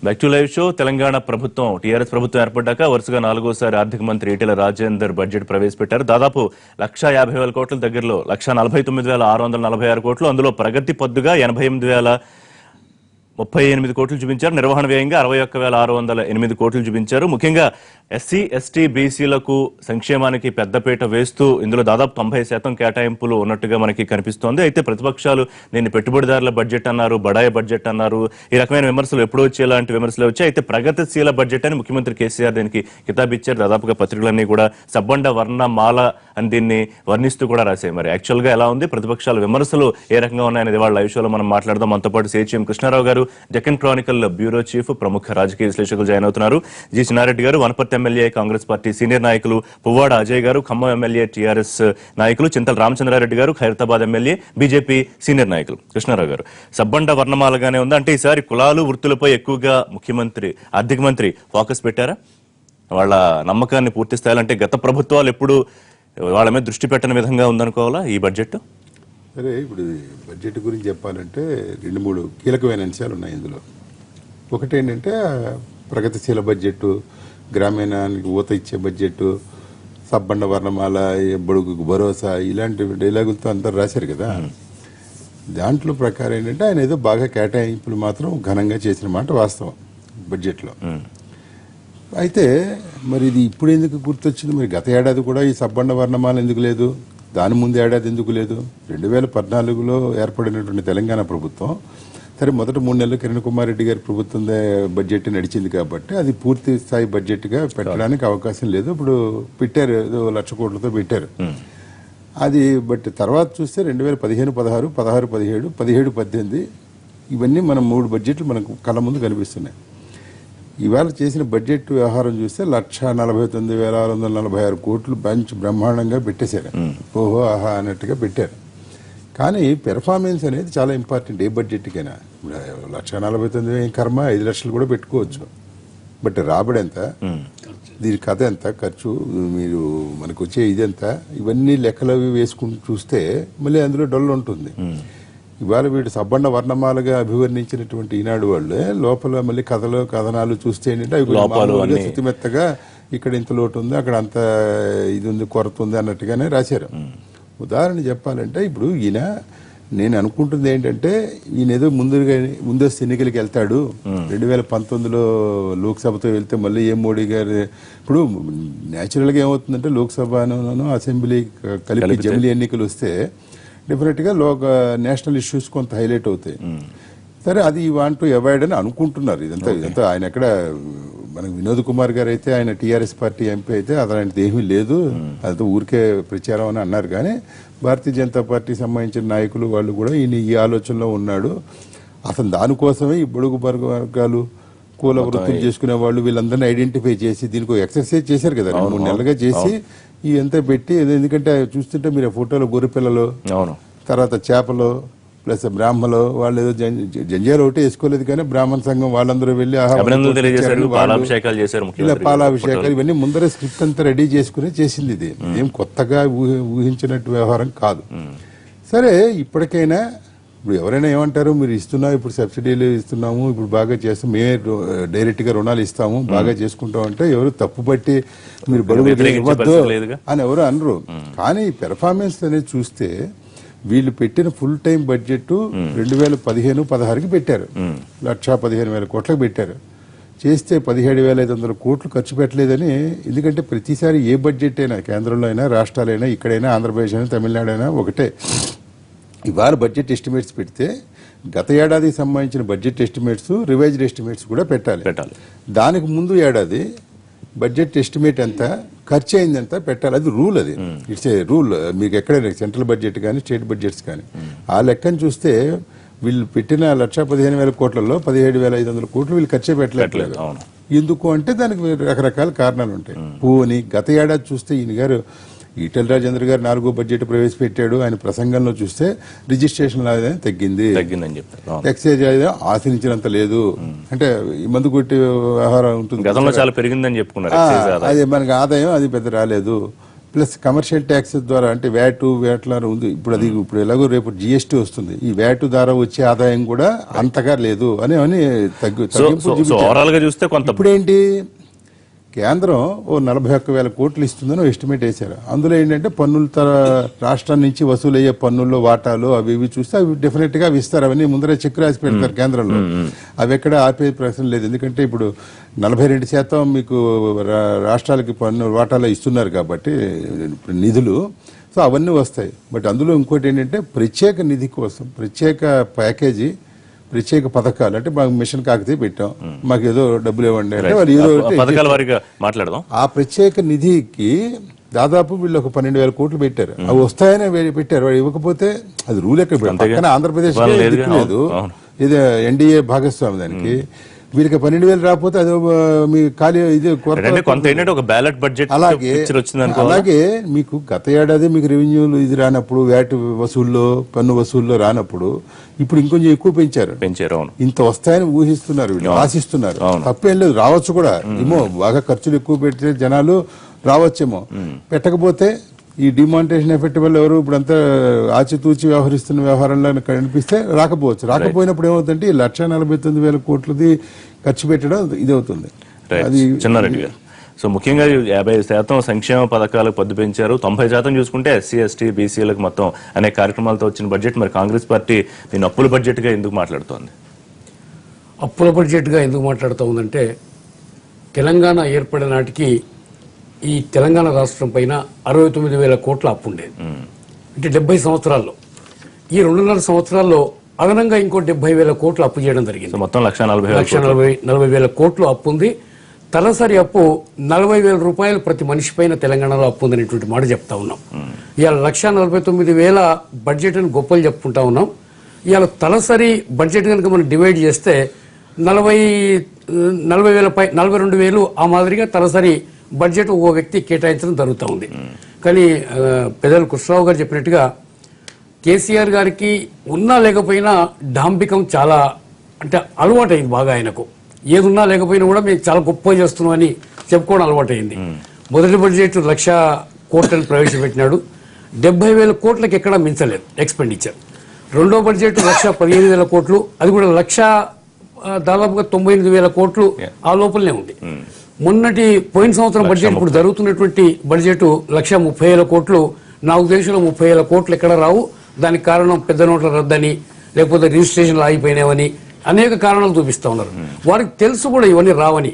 Back to live show. Telangana ప్రభుత్వం TRS ప్రభుత్వం ఏర్పడ్డాక వరుసగా 4వ ఆర్థిక మంత్రి ఈటెల రాజేందర్ బడ్జెట్ ప్రవేశపెట్టారు. దాదాపు 1,50,000 కోట్ల దగ్గరలో 1,49,646 కోట్లు. అందులో ప్రగతి పద్దుగా 88,038 కోట్లు చూపించారు. నిర్వహణ వ్యయంగా 61,608 కోట్లు చూపించారు. ముఖ్యంగా ఎస్సీ, ఎస్టీ, బీసీలకు సంక్షేమానికి పెద్దపీట వేస్తూ ఇందులో దాదాపు 90% కేటాయింపులు ఉన్నట్టుగా మనకి కనిపిస్తోంది. అయితే ప్రతిపక్షాలు దీన్ని పెట్టుబడిదారుల బడ్జెట్ అన్నారు, బడాయి బడ్జెట్ అన్నారు. ఈ రకమైన విమర్శలు ఎప్పుడు వచ్చేలాంటి విమర్శలు వచ్చాయి. అయితే ప్రగతిశీల బడ్జెట్ అని ముఖ్యమంత్రి కేసీఆర్ దీనికి కితాబిచ్చారు. దాదాపుగా పత్రికలన్నీ కూడా సబ్బండ వర్ణమాల అని దీన్ని వర్ణిస్తూ కూడా రాశాయి. మరి యాక్చువల్ గా ఎలా ఉంది, ప్రతిపక్షాల విమర్శలు ఏ రకంగా ఉన్నాయనేది వాళ్ళ లైవ్ షోలో మనం మాట్లాడదాం. మనతో పాటు సిహెచ్ఎం కృష్ణారావు గారు, డెక్కన్ క్రానికల్ బ్యూరో చీఫ్, ప్రముఖ రాజకీయ విశ్లేషకులు జాయిన్ అవుతున్నారు. జి చిన్నారెడ్డి గారు, Wanaparthy MLA, Congress party senior నాయకులు, పువ్వాడ అజయ్ గారు, ఖమ్మం ఎమ్మెల్యే టీఆర్ఎస్ నాయకులు, చింతల రామచంద్రారెడ్డి గారు, ఖైరతాబాద్ ఎమ్మెల్యే, బీజేపీ సీనియర్ నాయకులు. కృష్ణారావు గారు, సబ్బండ వర్ణమాలగానే ఉంది అంటే ఈసారి కులాలు వృత్తులపై ఎక్కువగా ఆర్థిక మంత్రి ఫోకస్ పెట్టారా? వాళ్ళ నమ్మకాన్ని పూర్తి స్థాయిలో అంటే గత ప్రభుత్వాలు ఎప్పుడు వాళ్ళ మీద దృష్టి పెట్టని విధంగా ఉందనుకోవాలా ఈ బడ్జెట్? సరే, ఇప్పుడు బడ్జెట్ గురించి చెప్పాలంటే 2-3 కీలకమైన అంశాలు ఉన్నాయి ఇందులో. ఒకటి ఏంటంటే ప్రగతిశీల బడ్జెట్, గ్రామీణానికి ఊత ఇచ్చే బడ్జెట్, సబ్బండ వర్ణమాల, బడుగుకు భరోసా, ఇలాంటి డైలాగులతో అందరు రాశారు కదా. దాంట్లో ప్రకారం ఏంటంటే ఆయన ఏదో బాగా కేటాయింపులు మాత్రం ఘనంగా చేసిన మాట వాస్తవం బడ్జెట్లో. అయితే మరి ఇది ఇప్పుడు ఎందుకు గుర్తొచ్చింది? మరి గత ఏడాది కూడా ఈ సబ్బండ వర్ణమాల ఎందుకు లేదు? దాని ముందు ఏడాది ఎందుకు లేదు? 2014లో ఏర్పడినటువంటి తెలంగాణ ప్రభుత్వం సరే మొదటి 3 నెలలు కిరణ్ కుమార్ రెడ్డి గారి ప్రభుత్వం బడ్జెట్ నడిచింది కాబట్టి అది పూర్తి స్థాయి బడ్జెట్గా పెట్టడానికి అవకాశం లేదు. ఇప్పుడు పెట్టారు, ఏదో 1,00,000 కోట్లతో పెట్టారు అది. బట్ తర్వాత చూస్తే 2015-16, 16-17, 17-18 ఇవన్నీ మనం 3 బడ్జెట్లు మనకు కళ్ళ ముందు కనిపిస్తున్నాయి. ఇవాళ చేసిన బడ్జెట్ వ్యవహారం చూస్తే 1,49,646 కోట్లు బెంచ్ బ్రహ్మాండంగా పెట్టేశారు. ఓహో ఆహా అన్నట్టుగా పెట్టారు. కానీ పెర్ఫార్మెన్స్ అనేది చాలా ఇంపార్టెంట్ ఏ బడ్జెట్కైనా. 1,49,000 కర్మ 5 లక్షలు కూడా పెట్టుకోవచ్చు. బట్ రాబడి ఎంత, దీని కథ ఎంత, ఖర్చు, మీరు మనకు వచ్చే ఇదెంత, ఇవన్నీ లెక్కలు వేసుకుని చూస్తే మళ్ళీ అందులో డొల్లు ఉంటుంది. ఇవాళ వీడు సబ్బండ వర్ణమాలుగా అభివర్ణించినటువంటి ఈనాడు వాళ్ళు లోపల మళ్ళీ కథనాలు చూస్తే ఏంటంటే అవి శుతిమెత్తగా ఇక్కడ ఇంత లోటు ఉంది, అక్కడ అంత ఇది ఉంది, కొరత ఉంది అన్నట్టుగానే రాశారు. ఉదాహరణ చెప్పాలంటే ఇప్పుడు నేను అనుకుంటుంది ఏంటంటే ఈయన ఏదో ముందస్తు ఎన్నికలకి వెళ్తాడు. 2019లో లోక్సభతో వెళ్తే మళ్ళీ మోడీ గారు ఇప్పుడు న్యాచురల్గా ఏమవుతుందంటే లోక్సభను అసెంబ్లీ కలిపి జమిలీ ఎన్నికలు వస్తే డెఫినెట్గా నేషనల్ ఇష్యూస్ కొంత హైలైట్ అవుతాయి. సరే, అది వాంట్ టు అవాయిడ్ అని అనుకుంటున్నారు. ఇదంతా ఆయన ఎక్కడ మనకు వినోద్ కుమార్ గారు అయితే ఆయన టీఆర్ఎస్ పార్టీ ఎంపీ అయితే అలాంటిది ఏమీ లేదు, అదంతా ఊరికే ప్రచారం అని అన్నారు. కానీ భారతీయ జనతా పార్టీకి సంబంధించిన నాయకులు వాళ్ళు కూడా ఈయన ఈ ఆలోచనలో ఉన్నాడు. అసలు దానికోసమే ఈ బడుగు వర్గాలు, కుల వృత్తులు చేసుకునే వాళ్ళు వీళ్ళందరినీ ఐడెంటిఫై చేసి దీనికి ఎక్సర్సైజ్ చేశారు కదా 3 నెలలుగా చేసి ఈ ఎంత పెట్టి. ఎందుకంటే చూస్తుంటే మీరు ఫోటోలో గొర్రెపిల్లలు, తర్వాత చేపలు, ప్లస్ బ్రాహ్మలు వాళ్ళు ఏదో జంజాలు ఒకటి వేసుకోలేదు కానీ బ్రాహ్మణ సంఘం వాళ్ళందరూ వెళ్ళి ఇలా పాలాభిషేకాలు ఇవన్నీ ముందరే స్క్రిప్ట్ అంతా రెడీ చేసుకుని చేసింది. ఇది ఏం కొత్తగా ఊహించినట్టు వ్యవహారం కాదు. సరే, ఇప్పటికైనా ఇప్పుడు ఎవరైనా ఏమంటారు, మీరు ఇస్తున్నావు, ఇప్పుడు సబ్సిడీలు ఇస్తున్నాము, ఇప్పుడు బాగా చేస్తాం, మేమే డైరెక్ట్ గా రుణాలు ఇస్తాము, బాగా చేసుకుంటాం అంటే ఎవరు తప్పుపట్టి మీరు బడుగు ఇవ్వద్దు అని ఎవరు అనరు. కానీ పెర్ఫార్మెన్స్ అనేది చూస్తే వీళ్ళు పెట్టిన ఫుల్ టైం బడ్జెట్ 2015-16కి పెట్టారు. 1,15,000 కోట్లకు పెట్టారు. చేస్తే 17,500 కోట్లు ఖర్చు పెట్టలేదని. ఎందుకంటే ప్రతిసారి ఏ బడ్జెట్ అయినా, కేంద్రంలో అయినా, రాష్ట్రాలైనా, ఇక్కడైనా, ఆంధ్రప్రదేశ్ అయినా, తమిళనాడు అయినా ఒకటే. ఇవాళ బడ్జెట్ ఎస్టిమేట్స్ పెడితే గత ఏడాదికి సంబంధించిన బడ్జెట్ ఎస్టిమేట్స్, రివైజ్డ్ ఎస్టిమేట్స్ కూడా పెట్టాలి. దానికి ముందు ఏడాది బడ్జెట్ ఎస్టిమేట్ ఎంత, ఖర్చు అయింది ఎంత పెట్టాలి. అది రూల్, అది ఇట్స్ ఏ రూల్. మీకు ఎక్కడైనా సెంట్రల్ బడ్జెట్ కానీ స్టేట్ బడ్జెట్స్ కానీ ఆ లెక్కను చూస్తే వీళ్ళు పెట్టిన 1,15,000 కోట్లలో 17,500 కోట్లు వీళ్ళు ఖర్చే పెట్టలేదు. ఎందుకు అంటే దానికి రకరకాల కారణాలు ఉంటాయి. పోనీ గత ఏడాది చూస్తే ఈయన గారు ఈటెల రాజేంద్ర గారు 4వ బడ్జెట్ ప్రవేశపెట్టాడు. ఆయన ప్రసంగంలో చూస్తే రిజిస్ట్రేషన్ ఆదాయం తగ్గిందని చెప్తారు, ఎక్సైజ్ ఆదాయం ఆశించినంత లేదు. అంటే ఈ మందు కొట్టి వ్యవహారం ఉంటుంది, గతంలో చాలా పెరిగిందని చెప్పుకున్నారు. అదే మనకి ఆదాయం అది పెద్ద రాలేదు. ప్లస్ కమర్షియల్ ట్యాక్స్ ద్వారా అంటే వ్యాట్లా ఉంది. ఇప్పుడు ఎలాగో రేపు జిఎస్టీ వస్తుంది. ఈ వ్యాట్ ద్వారా వచ్చే ఆదాయం కూడా అంతగా లేదు అని తగ్గింపు చూపించారు. ఓవరాల్ గా చూస్తే కొంత ఇప్పుడేంటి కేంద్రం ఓ 41,000 కోట్లు ఇస్తుందని ఎస్టిమేట్ వేశారు. అందులో ఏంటంటే పన్నుల రాష్ట్రం నుంచి వసూలయ్యే పన్నుల్లో వాటాలు అవి ఇవి చూస్తే అవి డెఫినెట్ గా అవి ఇస్తారు. అవన్నీ ముందరే చెక్ రాసి పెడతారు కేంద్రంలో. అవి ఎక్కడ ఆపే ప్రశ్న లేదు. ఎందుకంటే ఇప్పుడు 42% మీకు రాష్ట్రాలకి పన్ను వాటాలు ఇస్తున్నారు కాబట్టి నిధులు. సో అవన్నీ వస్తాయి. బట్ అందులో ఇంకోటి ఏంటంటే ప్రత్యేక నిధి కోసం ప్రత్యేక ప్యాకేజీ, ప్రత్యేక పథకాలు అంటే మాకు మిషన్ కాకతీయ పెట్టాం, మాకు ఏదో డబ్బులు ఇవ్వండి అంటే వాళ్ళు ఏదో పథకాల వారిగా మాట్లాడదాం. ఆ ప్రత్యేక నిధికి దాదాపు వీళ్ళు ఒక 12,000 కోట్లు పెట్టారు. అవి వస్తాయని పెట్టారు. వాడు ఇవ్వకపోతే అది రూల్ ఎక్కడ పక్కన ఆంధ్రప్రదేశ్ లేదు, ఇది ఎన్డీఏ భాగస్వామి. దానికి వీళ్ళకి 12,000 రాకపోతే అది మీ ఖాళీ ఇది ఒక బ్యాలెట్ బడ్జెట్. అలాగే మీకు గత ఏడాది మీకు రెవెన్యూలు ఇది రానప్పుడు వ్యాట్ వసూల్లో పన్ను వసూల్లో రానప్పుడు ఇప్పుడు ఇంకొంచెం ఎక్కువ పెంచారు. ఇంత వస్తాయని ఊహిస్తున్నారు, వీళ్ళు ఆశిస్తున్నారు. తప్పేం లేదు, రావచ్చు కూడా. ఏమో బాగా ఖర్చులు ఎక్కువ పెడితే జనాలు రావచ్చేమో. పెట్టకపోతే ఈ డిమానిటేషన్ ఎఫెక్ట్ వల్ల ఎవరు ఇప్పుడు అంతా ఆచితూచి వ్యవహరిస్తున్న వ్యవహారంలో కనిపిస్తే రాకపోవచ్చు. రాకపోయినప్పుడు ఏమవుతుందంటే 1,49,000 కోట్లది ఖర్చు పెట్టడం ఇది అవుతుంది. అది చిన్నారెడ్డి గారు. సో ముఖ్యంగా 50% సంక్షేమ పథకాలకు పద్దు పెంచారు. 90% చూసుకుంటే ఎస్సీ ఎస్టీ బీసీలకు మొత్తం అనేక కార్యక్రమాలతో వచ్చిన బడ్జెట్. మరి కాంగ్రెస్ పార్టీ దీన్ని అప్పుల బడ్జెట్ గా ఎందుకు మాట్లాడుతోంది? అప్పుల బడ్జెట్ గా ఎందుకు మాట్లాడుతూ ఉందంటే తెలంగాణ ఏర్పడిన నాటికి ఈ తెలంగాణ రాష్ట్రం పైన 69,000 కోట్ల అప్పు ఉండేది. అంటే 70 సంవత్సరాల్లో. ఈ 2.5 సంవత్సరాల్లో అదనంగా ఇంకో 70,000 కోట్లు అప్పు చేయడం జరిగింది. మొత్తం 1,40,000 కోట్లు అప్పు ఉంది. తలసరి అప్పు 40,000 రూపాయలు ప్రతి మనిషి పైన తెలంగాణలో అప్పు ఉందనేటువంటి మాట చెప్తా ఉన్నాం. ఇవాళ 1,49,000 బడ్జెట్ అని గొప్పలు చెప్పుకుంటా ఉన్నాం. ఇవాళ తలసరి బడ్జెట్ కనుక మనం డివైడ్ చేస్తే 42,000 ఆ మాదిరిగా తలసరి బడ్జెట్ ఓ వ్యక్తి కేటాయించడం జరుగుతూ ఉంది. కానీ పెద్దలు కృష్ణరావు గారు చెప్పినట్టుగా కేసీఆర్ గారికి ఉన్నా లేకపోయినా డాంబికం చాలా అంటే అలవాటైంది బాగా. ఆయనకు ఏది ఉన్నా లేకపోయినా కూడా మేము చాలా గొప్ప చేస్తున్నాం అని చెప్పుకోవడం అలవాటైంది. మొదటి బడ్జెట్ 1,00,000 కోట్లను ప్రవేశపెట్టినాడు. 70,000 కోట్లకి ఎక్కడా మించలేదు ఎక్స్పెండిచర్. రెండో బడ్జెట్ 1,15,000 కోట్లు, అది కూడా దాదాపుగా 98,000 కోట్లు ఆ లోపలనే ఉంది. పోయిన సంవత్సరం బడ్జెట్ ఇప్పుడు జరుగుతున్నటువంటి బడ్జెట్ 1,30,000 కోట్లు. నా ఉద్దేశంలో 30,000 కోట్లు ఎక్కడ రావు. దానికి కారణం పెద్ద నోట్ల రద్దని, లేకపోతే రిజిస్ట్రేషన్లు ఆగిపోయినావని అనేక కారణాలు చూపిస్తా ఉన్నారు. వారికి తెలుసు కూడా ఇవన్నీ రావని.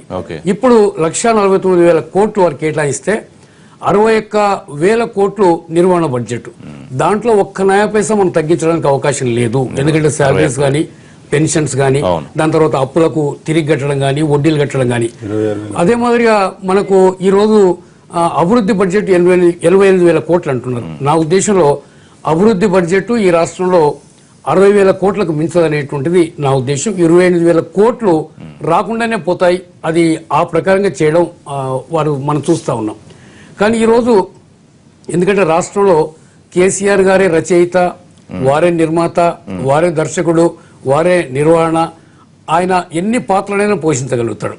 ఇప్పుడు 1,49,000 కోట్లు వారికి కేటాయిస్తే 61,000 కోట్లు నిర్వహణ బడ్జెట్. దాంట్లో ఒక్క నయా పైసా మనం తగ్గించడానికి అవకాశం లేదు. ఎందుకంటే శాలరీస్ కానీ, పెన్షన్స్ కానీ, దాని తర్వాత అప్పులకు తిరిగి కట్టడం కానీ, వడ్డీలు కట్టడం కానీ. అదే మాదిరిగా మనకు ఈ రోజు అభివృద్ధి బడ్జెట్ 88,000 కోట్లు అంటున్నారు. నా ఉద్దేశంలో అభివృద్ధి బడ్జెట్ ఈ రాష్ట్రంలో 60,000 కోట్లకు మించదనేటువంటిది నా ఉద్దేశం. 28,000 కోట్లు రాకుండానే పోతాయి. అది ఆ ప్రకారంగా చేయడం మనం చూస్తా ఉన్నాం. కానీ ఈరోజు ఎందుకంటే రాష్ట్రంలో కేసీఆర్ గారే రచయిత, వారే నిర్మాత, వారే దర్శకుడు, వారే నిర్వహణ. ఆయన ఎన్ని పాత్రలైనా పోషించగలుగుతాడు.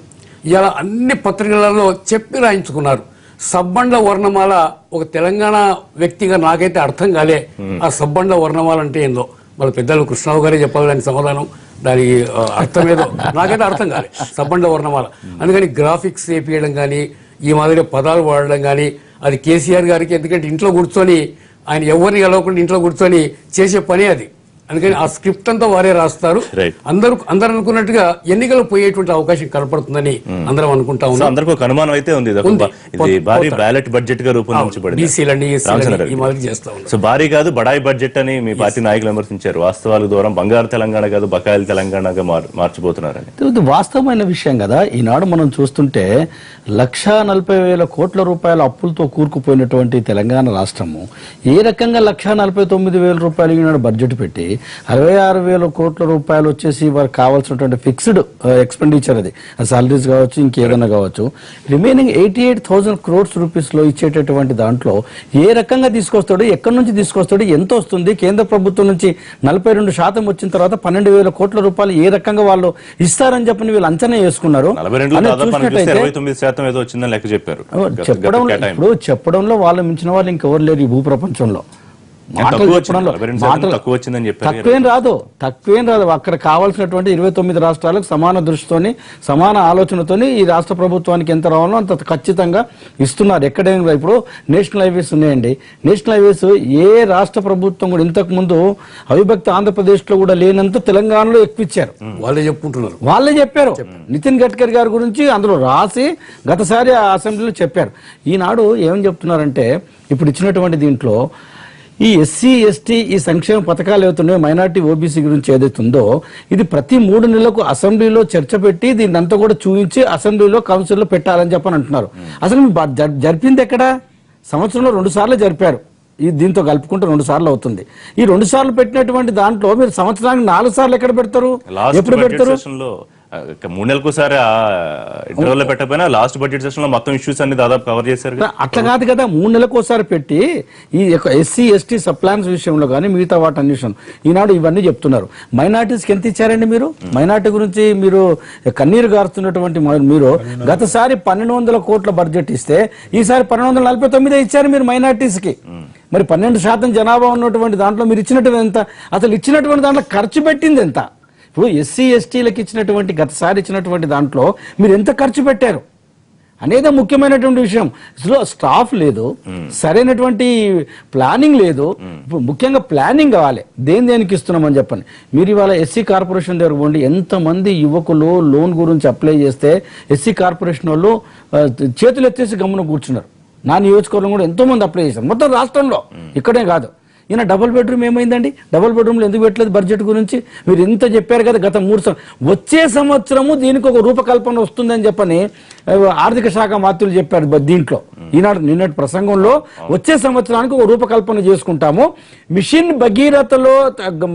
ఇలా అన్ని పత్రికలలో చెప్పి రాయించుకున్నారు. సబ్బండ్ల వర్ణమాల ఒక తెలంగాణ వ్యక్తిగా నాకైతే అర్థం కాలే. ఆ సబ్బండ్ల వర్ణమాల అంటే ఏందో వాళ్ళ పెద్దలు కృష్ణరావు గారే చెప్పాలి దానికి సమాధానం. దాని అర్థం ఏదో నాకైతే అర్థం కాలే సబ్బండ్ల వర్ణమాల. అందుకని గ్రాఫిక్స్ వేపియడం కానీ, ఈ మాదిరిగా పదాలు వాడడం కానీ అది కేసీఆర్ గారికి, ఎందుకంటే ఇంట్లో కూర్చొని ఆయన ఎవరిని కలవకుండా ఇంట్లో కూర్చొని చేసే పని అది. అందుకని ఆ స్క్రిప్ట్ అంతా వారే రాస్తారు. అందరూ అనుకున్నట్టుగా ఎన్నికలు పోయేటువంటి అవకాశం కనపడుతుందని అందరం అనుకుంటా ఉన్నాం. అందరికీ ఒక అనుమానం అయితే ఉంది. భారీ బ్యాలెట్ బడ్జెట్ గా రూపొందించబడింది. సో భారీ కాదు బడాయి బడ్జెట్ అని మీ పార్టీ నాయకులు విమర్శించారు. వాస్తవాలకు దూరం బంగారు తెలంగాణ కాదు బకాయిల తెలంగాణగా మార్చిపోతున్నారని. వాస్తవమైన విషయం కదా. ఈనాడు మనం చూస్తుంటే 1,40,000 కోట్ల రూపాయల అప్పులతో కూరుకుపోయినటువంటి తెలంగాణ రాష్ట్రము ఏ రకంగా 1,49,000 రూపాయలు ఈనాడు బడ్జెట్ పెట్టి 66,000 కోట్ల రూపాయలు వచ్చేసి వారికి కావాల్సినటువంటి ఫిక్స్డ్ ఎక్స్పెండిచర్, అది సాలరీస్ కావచ్చు, ఇంకేదైనా కావచ్చు. రిమైనింగ్ 88,000 crores రూపీస్ లో ఇచ్చేటటువంటి దాంట్లో ఏ రకంగా తీసుకొస్తాడు, ఎక్కడి నుంచి తీసుకొస్తాడు, ఎంత వస్తుంది, కేంద్ర ప్రభుత్వం నుంచి 42% వచ్చిన తర్వాత 12,000 కోట్ల రూపాయలు ఏ రకంగా వాళ్ళు ఇస్తారని చెప్పని వీళ్ళు అంచనా వేసుకున్నారు. 29% ఏదో వచ్చిందని లెక్క చెప్పారు. చెప్పడంలో వాళ్ళు మించిన వాళ్ళు ఇంకెవరు లేరు ఈ భూప్రపంచంలో. తక్కువేం రాదు. అక్కడ కావాల్సినటువంటి 29 రాష్ట్రాలకు సమాన దృష్టితోని, సమాన ఆలోచనతోని ఈ రాష్ట్ర ప్రభుత్వానికి ఎంత రావాలో అంత ఖచ్చితంగా ఇస్తున్నారు. ఎక్కడైనా ఇప్పుడు నేషనల్ హైవేస్ ఉన్నాయండి. నేషనల్ హైవేస్ ఏ రాష్ట్ర ప్రభుత్వం కూడా ఇంతకు ముందు అవిభక్త ఆంధ్రప్రదేశ్ లో కూడా లేనంత తెలంగాణలో ఎక్కువ ఇచ్చారు. వాళ్ళే చెప్పారు. నితిన్ గడ్కరీ గారి గురించి అందులో రాసి గతసారి అసెంబ్లీలో చెప్పారు. ఈనాడు ఏమని చెప్తున్నారంటే ఇప్పుడు ఇచ్చినటువంటి దీంట్లో ఈ ఎస్సీ ఎస్టీ ఈ సంక్షేమ పథకాలు ఏవైతున్నాయో మైనార్టీ ఓబీసీ గురించి ఏదైతుందో ఇది ప్రతి 3 నెలలకు అసెంబ్లీలో చర్చ పెట్టి దీన్ని అంతా కూడా చూపించి అసెంబ్లీలో కౌన్సిల్లో పెట్టాలని చెప్పని అంటున్నారు. అసలు జరిపింది ఎక్కడ? సంవత్సరంలో 2 సార్లు జరిపారు. ఈ దీంతో కలుపుకుంటే 2 సార్లు అవుతుంది. ఈ 2 సార్లు పెట్టినటువంటి దాంట్లో మీరు సంవత్సరానికి 4 సార్లు ఎక్కడ పెడతారు? ఎప్పుడు పెడతారు? 3 నెలలకోసారి ఇంటర్వెల్ పెట్టకపోయినా లాస్ట్ బడ్జెట్ సెషన్ లో మొత్తం ఇష్యూస్ అన్ని దాదాపు కవర్ చేశారు. అట్లా కాదు కదా, 3 నెలలకోసారి పెట్టి ఈ ఎస్సీ ఎస్టీ సబ్ ప్లాన్స్ విషయంలో కానీ మిగతా వాటి అన్వేషణ ఈనాడు ఇవన్నీ చెప్తున్నారు. మైనార్టీస్కి ఎంత ఇచ్చారండి మీరు? మైనార్టీ గురించి మీరు కన్నీరు గారుతున్నటువంటి మీరు గతసారి 1,200 కోట్ల బడ్జెట్ ఇస్తే ఈసారి 1,249 ఇచ్చారు మీరు మైనార్టీస్కి. మరి 12% జనాభా ఉన్నటువంటి దాంట్లో మీరు ఇచ్చినటువంటి ఎంత? అసలు ఇచ్చినటువంటి దాంట్లో ఖర్చు పెట్టింది ఎంత? ఇప్పుడు ఎస్సీ ఎస్టీలకు ఇచ్చినటువంటి గతసారి ఇచ్చినటువంటి దాంట్లో మీరు ఎంత ఖర్చు పెట్టారు అనేది ముఖ్యమైనటువంటి విషయం. స్టాఫ్ లేదు, సరైనటువంటి ప్లానింగ్ లేదు. ఇప్పుడు ముఖ్యంగా ప్లానింగ్ కావాలి. దేనికి ఇస్తున్నామని చెప్పండి. మీరు ఇవాళ ఎస్సీ కార్పొరేషన్ దగ్గర పోండి, ఎంతమంది యువకులు లోన్ గురించి అప్లై చేస్తే ఎస్సీ కార్పొరేషన్ వాళ్ళు చేతులు ఎత్తేసి గమ్మున కూర్చున్నారు. నా నియోజకవర్గం కూడా ఎంతో మంది అప్లై చేశారు, మొత్తం రాష్ట్రంలో, ఇక్కడే కాదు. ఈయన డబుల్ బెడ్రూమ్ ఏమైందండి? డబుల్ బెడ్రూమ్లో ఎందుకు పెట్టలేదు బడ్జెట్ గురించి? మీరు ఇంత చెప్పారు కదా గత 3 సంవత్సరం. వచ్చే సంవత్సరము దీనికి ఒక రూపకల్పన వస్తుందని చెప్పని ఆర్థిక శాఖ మంత్రులు చెప్పారు దీంట్లో. ఈనాడు నిన్నటి ప్రసంగంలో వచ్చే సంవత్సరానికి ఒక రూపకల్పన చేసుకుంటాము. మిషన్ భగీరథలో,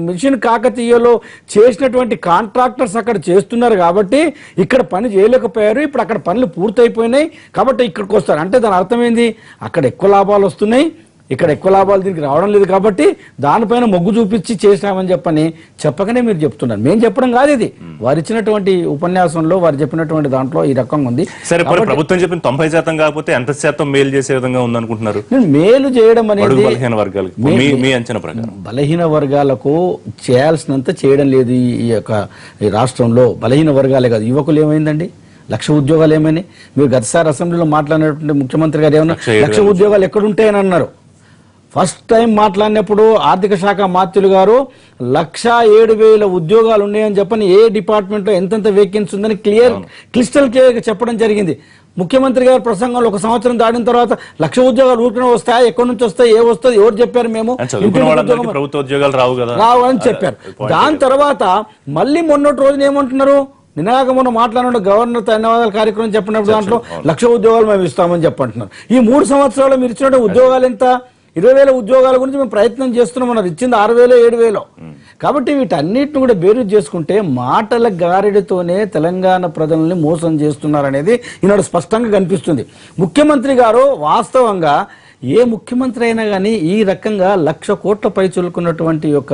మిషన్ కాకతీయలో చేసినటువంటి కాంట్రాక్టర్స్ అక్కడ చేస్తున్నారు కాబట్టి ఇక్కడ పని చేయలేకపోయారు. ఇప్పుడు అక్కడ పనులు పూర్తయిపోయినాయి కాబట్టి ఇక్కడికి వస్తారు. అంటే దాని అర్థమైంది, అక్కడ ఎక్కువ లాభాలు వస్తున్నాయి, ఇక్కడ ఎక్కువ లాభాలు దీనికి రావడం లేదు కాబట్టి దానిపైన మొగ్గు చూపించి చేసినామని చెప్పకనే మీరు చెప్తున్నారు. మేము చెప్పడం కాదు, ఇది వారు ఇచ్చినటువంటి ఉపన్యాసంలో వారు చెప్పినటువంటి దాంట్లో ఈ రకంగా ఉంది. సరే, ప్రభుత్వం చెప్పిన 90% కాకపోతే ఎంత శాతం మేలు చేసే విధంగా ఉందనుకుంటున్నారు? మేలు చేయడం అనేది బలహీన వర్గాలకు, మీ అంచనా ప్రకారం బలహీన వర్గాలకు చేయాల్సినంత చేయడం లేదు. ఈ రాష్ట్రంలో బలహీన వర్గాలే కాదు, యువకులు ఏమైందండి? 1,00,000 ఉద్యోగాలు ఏమైనాయి? మీరు గతసారి అసెంబ్లీలో మాట్లాడినటువంటి ముఖ్యమంత్రి గారు ఏమన్నా 1,00,000 ఉద్యోగాలు ఎక్కడుంటాయని అన్నారు. ఫస్ట్ టైం మాట్లాడినప్పుడు ఆర్థిక శాఖ మంత్రులు గారు 1,07,000 ఉద్యోగాలు ఉన్నాయని చెప్పని ఏ డిపార్ట్మెంట్లో ఎంతెంత వేకెన్సీ ఉందని క్లిస్టల్ క్లియర్గా చెప్పడం జరిగింది. ముఖ్యమంత్రి గారి ప్రసంగంలో 1 సంవత్సరం దాటిన తర్వాత 1,00,000 ఉద్యోగాలు ఊరికనే వస్తాయా, ఎక్కడి నుంచి వస్తాయి, ఏ వస్తుంది, ఎవరు చెప్పారు? మేము ప్రభుత్వ ఉద్యోగాలు రావు అని చెప్పారు. దాని తర్వాత మళ్ళీ మొన్నటి రోజున ఏమంటున్నారు? నిన్నగాక మొన్న మాట్లాడిన గవర్నర్ ధన్యవాదాల కార్యక్రమం చెప్పినప్పుడు దాంట్లో 1,00,000 ఉద్యోగాలు మేము ఇస్తామని చెప్పంటున్నారు. ఈ 3 సంవత్సరాలు మీరు ఇచ్చిన ఉద్యోగాలు ఎంత? 20,000 ఉద్యోగాల గురించి మేము ప్రయత్నం చేస్తున్నామన్నారు. ఇచ్చింది 6,000 7,000. కాబట్టి వీటన్నిటిని కూడా బేరీజ్ చేసుకుంటే మాటల గారెడితోనే తెలంగాణ ప్రజల్ని మోసం చేస్తున్నారనేది ఈనాడు స్పష్టంగా కనిపిస్తుంది. ముఖ్యమంత్రి గారు వాస్తవంగా ఏ ముఖ్యమంత్రి అయినా కానీ ఈ రకంగా 1,00,000 కోట్ల పై చులుకున్నటువంటి యొక్క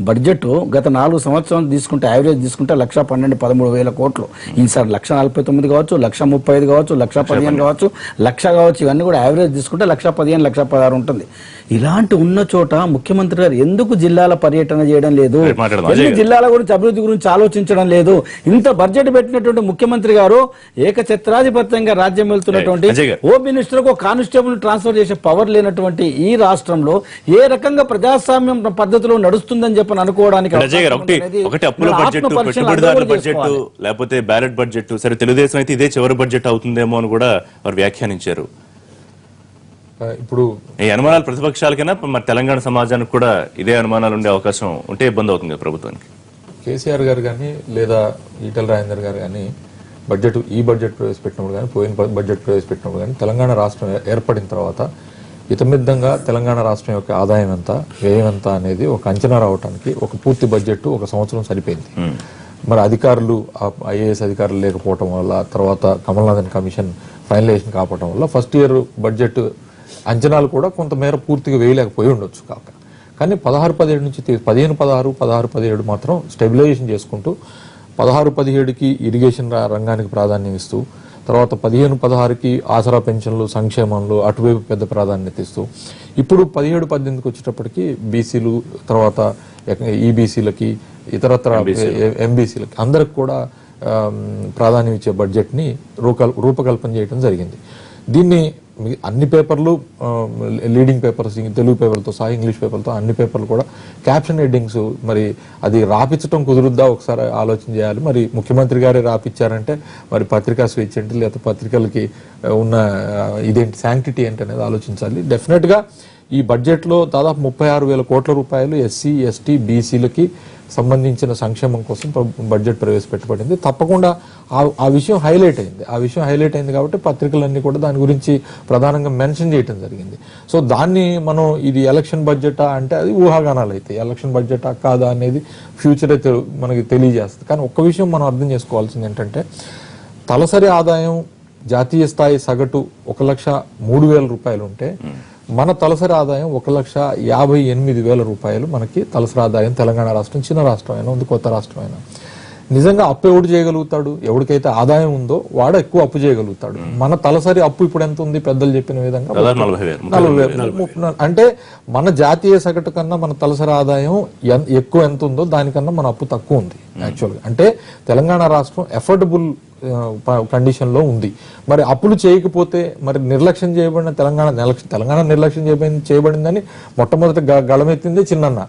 బడ్జెట్ గత 4 సంవత్సరాలు తీసుకుంటే యావరేజ్ తీసుకుంటే 1,12-13,000 కోట్లు. ఈసారి 1,49 కావచ్చు, 1,35 కావచ్చు, 1,15 కావచ్చు, 1,00,000 కావచ్చు, ఇవన్నీ కూడా యావరేజ్ తీసుకుంటే 1,15, 1,16 ఉంటుంది. ఇలాంటి ఉన్న చోట ముఖ్యమంత్రి గారు ఎందుకు జిల్లాల పర్యటన చేయడం లేదు? ఎందుకు జిల్లాల గురించి అభివృద్ధి గురించి ఆలోచించడం లేదు? ఇంత బడ్జెట్ పెట్టినటువంటి ముఖ్యమంత్రి గారు ఏకఛత్రాధిపత్యంగా రాజ్యం వెళ్తున్నటువంటి హోమ్ మినిస్టర్ కు కానిస్టేబుల్ ట్రాన్స్ఫర్ చేసే పవర్ లేనటువంటి ఈ రాష్ట్రంలో ఏ రకంగా ప్రజాస్వామ్యం పద్ధతిలో నడుస్తుందని చెప్పని అనుకోవడానికి లేకపోతే బ్యాలెట్ బడ్జెట్, సరే తెలుగుదేశం అయితే ఇదే చివరి బడ్జెట్ అవుతుందేమో అని కూడా వారు వ్యాఖ్యానించారు. ఇప్పుడు ఈ అనుమానాలు ప్రతిపక్షాలకైనా మరి తెలంగాణ సమాజానికి కూడా ఇదే అనుమానాలు ఉండే అవకాశం ఉంటే ఇబ్బంది అవుతుంది కదా ప్రభుత్వానికి. కేసీఆర్ గారు కానీ లేదా ఈటల రాజేందర్ గారు కానీ ఈ బడ్జెట్ ప్రవేశపెట్టినప్పుడు కానీ పోయిన బడ్జెట్ ప్రవేశపెట్టినప్పుడు కానీ తెలంగాణ రాష్ట్రం ఏర్పడిన తర్వాత ఇతమిద్దంగా తెలంగాణ రాష్ట్రం యొక్క ఆదాయం ఎంత, వ్యయం ఎంత అనేది ఒక అంచనా రావడానికి ఒక పూర్తి బడ్జెట్ ఒక సంవత్సరం సరిపోయింది. మరి అధికారులు ఐఏఎస్ అధికారులు లేకపోవటం వల్ల, తర్వాత కమల్నాథన్ కమిషన్ ఫైనలైజేషన్ కావటం వల్ల ఫస్ట్ ఇయర్ బడ్జెట్ అంచనాలు కూడా కొంతమేర పూర్తిగా వేయలేకపోయి ఉండొచ్చు. కానీ 16-17 నుంచి 15-16, 16-17 మాత్రం స్టెబిలైజేషన్ చేసుకుంటూ 16-17కి ఇరిగేషన్ రంగానికి ప్రాధాన్యం ఇస్తూ, తర్వాత 15-16కి ఆసరా పెన్షన్లు, సంక్షేమంలో అటువైపు పెద్ద ప్రాధాన్యత ఇస్తూ, ఇప్పుడు 17-18కి వచ్చేటప్పటికి బీసీలు, తర్వాత ఈబీసీలకి, ఇతరత్ర ఎంబీసీలకి అందరికి కూడా ప్రాధాన్యం ఇచ్చే బడ్జెట్ని రూపకల్పన చేయడం జరిగింది. దీన్ని అన్ని పేపర్లు, లీడింగ్ పేపర్స్, తెలుగు పేపర్లతో సహా ఇంగ్లీష్ పేపర్లతో అన్ని పేపర్లు కూడా క్యాప్షన్ హెడ్డింగ్స్, మరి అది రాపించడం కుదురుద్దా ఒకసారి ఆలోచన చేయాలి. మరి ముఖ్యమంత్రి గారే రాపిచ్చారంటే మరి పత్రికా స్వేచ్ఛ ఏంటి, లేకపోతే పత్రికలకి ఉన్న ఇదేంటి, శాంక్టిటీ ఏంటి అనేది ఆలోచించాలి. డెఫినెట్గా ఈ బడ్జెట్లో దాదాపు 36,000 కోట్ల రూపాయలు ఎస్సీ, ఎస్టీ, బీసీలకి సంబంధించిన సంక్షేమం కోసం బడ్జెట్ ప్రవేశపెట్టబడింది. తప్పకుండా ఆ విషయం హైలైట్ అయింది కాబట్టి పత్రికలన్నీ కూడా దాని గురించి ప్రధానంగా మెన్షన్ చేయడం జరిగింది. సో దాన్ని మనం ఇది ఎలక్షన్ బడ్జెటా అంటే అది ఊహాగానాలు అయితే, ఎలక్షన్ బడ్జెటా కాదా అనేది ఫ్యూచరే మనకి తెలియజేస్తుంది. కానీ ఒక్క విషయం మనం అర్థం చేసుకోవాల్సింది ఏంటంటే, తలసరి ఆదాయం జాతీయ స్థాయి సగటు 1,03,000 రూపాయలు ఉంటే మన తలసరి ఆదాయం 1,58,000 రూపాయలు మనకి తలసరి ఆదాయం. తెలంగాణ రాష్ట్రం చిన్న రాష్ట్రం అయినా ఉంది, కొత్త రాష్ట్రం అయినా. నిజంగా అప్పు ఎవడు చేయగలుగుతాడు? ఎవరికైతే ఆదాయం ఉందో వాడు ఎక్కువ అప్పు చేయగలుగుతాడు. మన తలసరి అప్పు ఇప్పుడు ఎంత ఉంది? పెద్దలు చెప్పిన విధంగా 40,000. అంటే మన జాతీయ సగటు కన్నా మన తలసరి ఆదాయం ఎక్కువ ఎంత ఉందో దానికన్నా మన అప్పు తక్కువ ఉంది యాక్చువల్గా. అంటే తెలంగాణ రాష్ట్రం ఎఫోర్డబుల్ కండిషన్ లో ఉంది. మరి అప్పులు చేయకపోతే మరి నిర్లక్ష్యం చేయబడిన తెలంగాణ నిర్లక్ష్యం చేయబడిందని మొట్టమొదటి గళమెత్తిందే చిన్నన్న,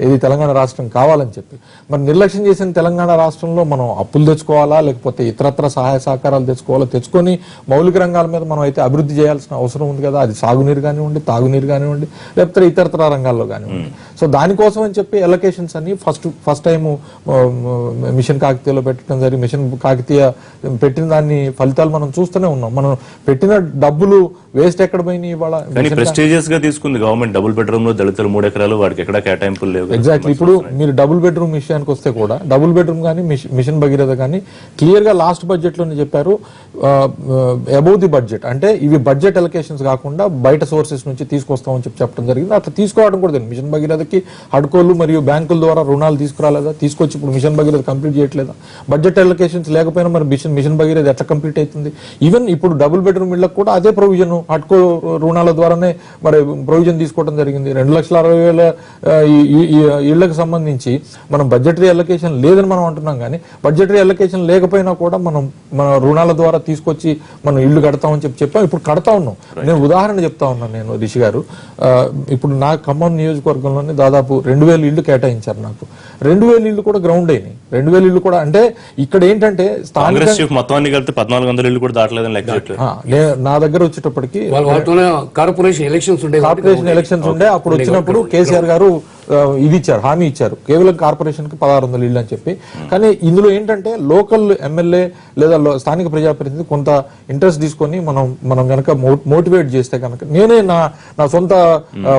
ఇది తెలంగాణ రాష్ట్రం కావాలని చెప్పి. మరి నిర్లక్ష్యం చేసిన తెలంగాణ రాష్ట్రంలో మనం అప్పులు తెచ్చుకోవాలా, లేకపోతే ఇతరత్ర సహాయ సహకారాలు తెచ్చుకొని మౌలిక రంగాల మీద మనం అయితే అభివృద్ధి చేయాల్సిన అవసరం ఉంది కదా. అది సాగునీరు కానివ్వండి, తాగునీరు కానివ్వండి, లేకపోతే ఇతరత్ర రంగాల్లో కానివ్వండి. సో దానికోసం అని చెప్పి ఎలకేషన్స్ అన్ని ఫస్ట్ టైం మిషన్ కాకతీయలో పెట్టడం జరిగి, మిషన్ కాకతీయ పెట్టిన దాన్ని ఫలితాలు మనం చూస్తూనే ఉన్నాం. మనం పెట్టిన డబ్బులు వేస్ట్ ఎక్కడ పోయినాయి ఇవాళ. ప్రెస్టీజియస్ గా తీసుకుంది గవర్నమెంట్. డబుల్ బెడ్రూమ్ లో దళితులు 3 ఎకరాలు, వాడికి ఎక్కడ కేటాయింపులు లేవు. ఎగ్జాక్ట్లీ. ఇప్పుడు మీరు డబుల్ బెడ్రూమ్ విషయానికి వస్తే కూడా డబుల్ బెడ్రూమ్ కానీ మిషన్ భగీరథ కానీ క్లియర్ గా లాస్ట్ బడ్జెట్ లోనే చెప్పారు అబౌవ్ ది బడ్జెట్. అంటే ఇవి బడ్జెట్ అలొకేషన్స్ కాకుండా బయట సోర్సెస్ నుంచి తీసుకొస్తామని చెప్పడం జరిగింది. అట్లా తీసుకోవడం కూడా తెలియదు. మిషన్ భగీరథకి హడ్కోలు మరియు బ్యాంకుల ద్వారా రుణాలు తీసుకురాలేదా? తీసుకొచ్చి ఇప్పుడు మిషన్ భగీరథ కంప్లీట్ చేయట్లేదా? బడ్జెట్ అలొకేషన్స్ లేకపోయినా మరి మిషన్ భగీరథ ఎట్లా కంప్లీట్ అవుతుంది? ఈవెన్ ఇప్పుడు డబుల్ బెడ్రూమ్ ఇళ్లకు కూడా అదే ప్రొవిజన్, హడ్కో రుణాల ద్వారానే మరి ప్రొవిజన్ తీసుకోవడం జరిగింది. 2,60,000 ఇళ్లకు సంబంధించి మనం బడ్జెటరీ అలొకేషన్ లేదని మనం అంటున్నాం. కానీ బడ్జెటరీ అలొకేషన్ లేకపోయినా కూడా మన రుణాల ద్వారా తీసుకొచ్చి మనం ఇళ్లు కడతామని చెప్పాం. ఇప్పుడు కడతా ఉన్నాం. నేను ఉదాహరణ చెప్తా ఉన్నాను. నేను రిషి గారు, ఇప్పుడు నా ఖమ్మం నియోజకవర్గంలోనే దాదాపు 2,000 ఇళ్లు కేటాయించారు నాకు. 2,000 ఇళ్లు కూడా గ్రౌండ్ అయినాయి. 2,000 ఇళ్లు కూడా అంటే ఇక్కడ ఏంటంటే మొత్తాన్ని కలిపి 1,400 ఇళ్ళు కూడా దాటలేదని లెక్క చెప్పలేదు. నా దగ్గర వచ్చేటప్పటికి కార్పొరేషన్ ఎలక్షన్స్ ఉండే అప్పుడు వచ్చినప్పుడు కేసీఆర్ గారు ఇది ఇచ్చారు, హామీ ఇచ్చారు, కేవలం కార్పొరేషన్ కి 1,600 ఇళ్ళు అని చెప్పి. కానీ ఇందులో ఏంటంటే లోకల్ ఎమ్మెల్యే లేదా స్థానిక ప్రజాప్రతినిధి కొంత ఇంట్రెస్ట్ తీసుకొని మనం కనుక మోటివేట్ చేస్తే కనుక, నేనే నా సొంత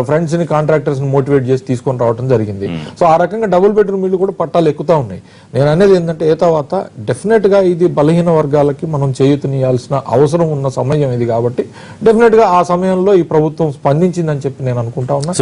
ఫ్రెండ్స్ ని, కాంట్రాక్టర్స్ ని మోటివేట్ చేసి తీసుకొని రావడం జరిగింది. సో ఆ రకంగా డబుల్ బెడ్రూమ్ ఇళ్ళు కూడా పట్టాలు ఎక్కుతా ఉన్నాయి. నేను అనేది ఏంటంటే ఏ తర్వాత డెఫినెట్ గా ఇది బలహీన వర్గాలకి మనం చేయూతనియాల్సిన అవసరం ఉన్న సమయం ఇది. కాబట్టి డెఫినెట్ గా ఆ సమయంలో ఈ ప్రభుత్వం స్పందించిందని చెప్పి నేను అనుకుంటా ఉన్నా.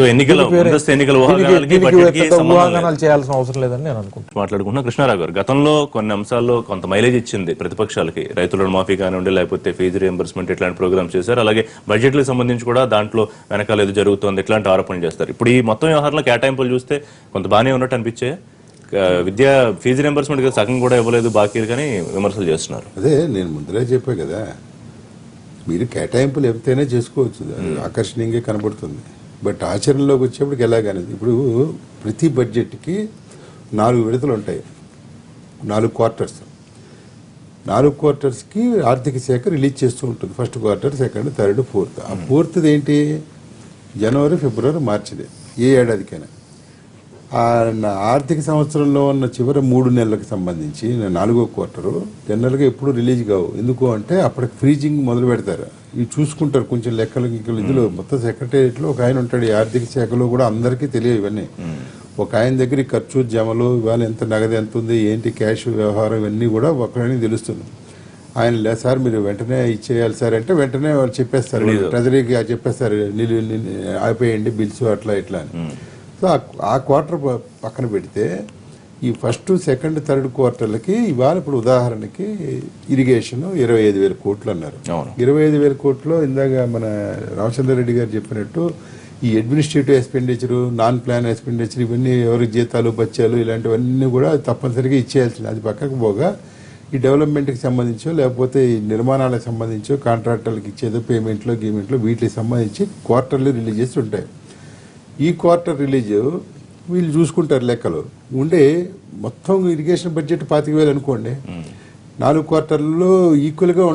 ఊహాగానాలు చేయాల్సిన అవసరం లేదని నేను అనుకుంటున్నాను. మాట్లాడుకుంటున్నా. కృష్ణారావు గారు, గతంలో కొన్ని అంశాల్లో కొంత మైలేజ్ ఇచ్చింది ప్రతిపక్షాలకి. రైతుల రుణమాఫీ కానివ్వండి, లేకపోతే ఫీజు రియంబర్స్మెంట్ ఇట్లాంటి ప్రోగ్రామ్స్ చేశారు. అలాగే బడ్జెట్లకు సంబంధించి కూడా దాంట్లో వెనకాల ఏదో జరుగుతుంది ఇట్లాంటి ఆరోపణలు చేస్తారు. ఇప్పుడు ఈ మొత్తం వ్యవహారంలో కేటాయింపులు చూస్తే కొంత బాగానే ఉన్నట్టు అనిపించే, విద్యా ఫీజు రియంబర్స్మెంట్ సగం కూడా ఇవ్వలేదు బాకీలు కానీ విమర్శలు చేస్తున్నారు. అదే నేను ముందరే చెప్పా కదా, మీరు కేటాయింపులు ఎంతైనా చేసుకోవచ్చు, ఆకర్షణీయంగా కనబడుతుంది. బట్ ఆచరణలోకి వచ్చేప్పటికి ఎలాగనేది, ఇప్పుడు ప్రతి బడ్జెట్కి 4 విడతలు ఉంటాయి, 4 క్వార్టర్స్. 4 క్వార్టర్స్కి ఆర్థిక శాఖ రిలీజ్ చేస్తూ ఉంటుంది. First quarter, second, third, fourth. ఆ ఫోర్త్ది ఏంటి? జనవరి, ఫిబ్రవరి, మార్చిదే ఏ ఏడాదికైనా. ఆర్థిక సంవత్సరంలో ఉన్న చివరి 3 నెలలకు సంబంధించి 4వ క్వార్టరు జనరల్గా ఎప్పుడు రిలీజ్ కావు. ఎందుకు అంటే అప్పటికి ఫ్రీజింగ్ మొదలు పెడతారు. ఇవి చూసుకుంటారు కొంచెం లెక్కలు ఇందులో మొత్తం సెక్రటేరియట్లో ఒక ఆయన ఉంటాడు. ఈ ఆర్థిక శాఖలో కూడా అందరికీ తెలియవు ఇవన్నీ. ఒక ఆయన దగ్గర ఖర్చు జమలు ఇవాళ ఎంత నగదు ఎంత ఉంది ఏంటి క్యాష్ వ్యవహారం ఇవన్నీ కూడా ఒకరికి తెలుస్తుంది. ఆయన లేదు సార్ మీరు వెంటనే ఇచ్చేయాలి సార్ అంటే వెంటనే వాళ్ళు చెప్పేస్తారు, ట్రెజరీకి చెప్పేస్తారు ఆపేయండి బిల్స్ అట్లా ఇట్లా అని. సో ఆ క్వార్టర్ పక్కన పెడితే ఈ ఫస్ట్ సెకండ్ థర్డ్ క్వార్టర్లకి ఇవాళ ఇప్పుడు ఉదాహరణకి ఇరిగేషన్ 25,000 కోట్లు అన్నారు. 25,000 కోట్లు ఇందాక మన రామచంద్ర రెడ్డి గారు చెప్పినట్టు ఈ administrative expenditure non plan expenditure ఇవన్నీ ఎవరికి జీతాలు బత్యాలు ఇలాంటివన్నీ కూడా తప్పనిసరిగా ఇచ్చేయాల్సింది. అది పక్కకు పోగా ఈ డెవలప్మెంట్కి సంబంధించో లేకపోతే ఈ నిర్మాణాలకు సంబంధించో కాంట్రాక్టర్లకు ఇచ్చేదో పేమెంట్లో గేమెంట్లో వీటికి సంబంధించి క్వార్టర్లీ రిలీజెస్ ఉంటాయి. ఈ క్వార్టర్ రిలీజ్ వీళ్ళు చూసుకుంటారు లెక్కలు ఉండే మొత్తం ఇరిగేషన్ బడ్జెట్ 25,000 అనుకోండి. 4 క్వార్టర్లలో ఈక్వల్గా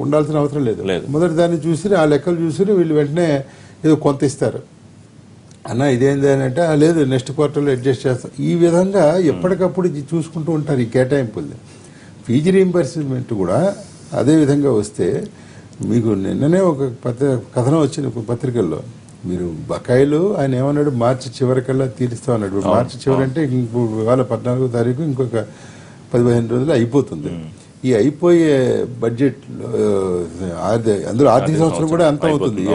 ఉండాల్సిన అవసరం లేదు. మొదటి దాన్ని చూసి ఆ లెక్కలు చూసి వీళ్ళు వెంటనే ఏదో కొంత ఇస్తారు. అన్న ఇదేంది అని అంటే లేదు నెక్స్ట్ క్వార్టర్లో అడ్జస్ట్ చేస్తాం. ఈ విధంగా ఎప్పటికప్పుడు చూసుకుంటూ ఉంటారు ఈ కేటాయింపుల్ని. ఫీజు రీయింబర్స్మెంట్ కూడా అదే విధంగా వస్తే మీకు నిన్ననే ఒక కథనం వచ్చింది పత్రికల్లో. మీరు బకాయిలు ఆయన ఏమన్నాడు మార్చి చివరికల్లా తీరుస్తా అన్నాడు. మార్చి చివరి అంటే ఇవాళ 14వ తారీఖు ఇంకొక 15 రోజులు అయిపోతుంది. ఈ అయిపోయే బడ్జెట్ అందులో ఆర్థిక సంవత్సరం కూడా అంత అవుతుంది.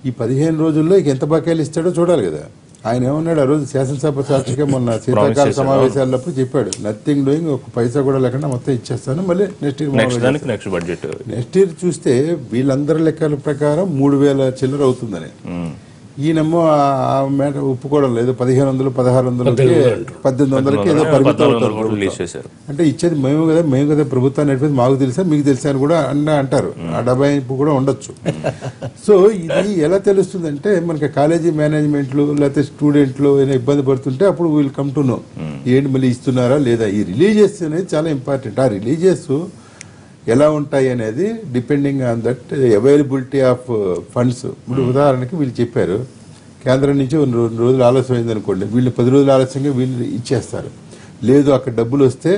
ఈ 15 రోజుల్లో ఎంత బకాయిలు ఇస్తాడో చూడాలి కదా. ఆయన ఏమన్నాడు ఆ రోజు శాసనసభ సాక్షిగా మొన్న శీతాకాల సమావేశాలప్పుడు చెప్పాడు నథింగ్ డూయింగ్, ఒక పైసా కూడా లేకుండా మొత్తం ఇచ్చేస్తాను మళ్ళీ నెక్స్ట్ ఇయర్ చూస్తే వీళ్ళందరి లెక్కల ప్రకారం 3,000 చిల్లర అవుతుందని. ఈయనేమో ఆ మేట ఒప్పుకోవడం లేదు. 1,500 1,600 1,800 ఏదో పరిమితం అవుతారు. అంటే ఇచ్చేది మేము కదా ప్రభుత్వాన్ని నడిపేది మాకు తెలుసా మీకు తెలుసా అని కూడా అంటారు. ఆ డబ్బాయింపు కూడా ఉండొచ్చు. సో ఇది ఎలా తెలుస్తుందంటే మనకి కాలేజీ మేనేజ్మెంట్లు లేకపోతే స్టూడెంట్లు ఏదైనా ఇబ్బంది పడుతుంటే అప్పుడు వీళ్ళు కమ్ టు నో ఏంటి మళ్ళీ ఇస్తున్నారా లేదా. ఈ రిలీజియస్ అనేది చాలా ఇంపార్టెంట్. ఆ రిలీజియస్ ఎలా ఉంటాయి అనేది depending on that availability of funds. ఇప్పుడు ఉదాహరణకి వీళ్ళు చెప్పారు కేంద్రం నుంచి 2 రోజులు ఆలస్యం అయింది అనుకోండి, వీళ్ళు 10 రోజులు ఆలస్యంగా వీళ్ళు ఇచ్చేస్తారు. లేదు అక్కడ డబ్బులు వస్తే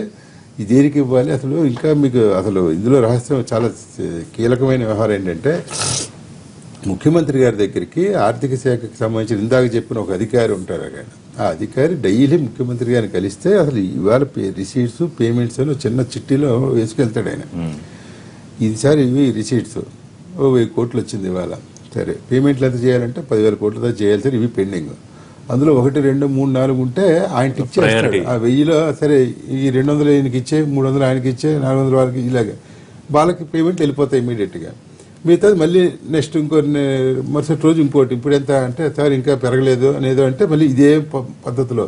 దేనికి ఇవ్వాలి అసలు. ఇంకా మీకు అసలు ఇందులో రహస్యం చాలా కీలకమైన వ్యవహారం ఏంటంటే ముఖ్యమంత్రి గారి దగ్గరికి ఆర్థిక శాఖకి సంబంధించిన ఇందాక చెప్పిన ఒక అధికారి ఉంటారు. ఆయన ఆ అధికారి డైలీ ముఖ్యమంత్రి గారిని కలిస్తే అసలు ఇవాళ రిసీట్స్ పేమెంట్స్ అని చిన్న చిట్టీలో వేసుకెళ్తాడు ఆయన. ఈసారి ఇవి రిసీట్స్ 1,000 కోట్లు వచ్చింది ఇవాళ. సరే పేమెంట్లు ఎంత చేయాలంటే 10,000 కోట్ల దాకా చేయాలి సార్, ఇవి పెండింగ్. అందులో 1, 2, 3, 4 ఉంటే ఆయనకి ఇచ్చేస్తాడు. ఆ 1000లో సరే ఈ 200 ఆయనకి ఇచ్చే 300 ఆయనకి ఇచ్చే 400 వాళ్ళకి ఇలాగే వాళ్ళకి పేమెంట్ వెళ్ళిపోతాయి ఇమీడియట్గా. మిగతాది మళ్ళీ నెక్స్ట్ మరుసటి రోజు ఇంకోటి ఇప్పుడు ఎంత అంటే సార్ ఇంకా పెరగలేదు అనేదో అంటే మళ్ళీ ఇదే పద్ధతిలో.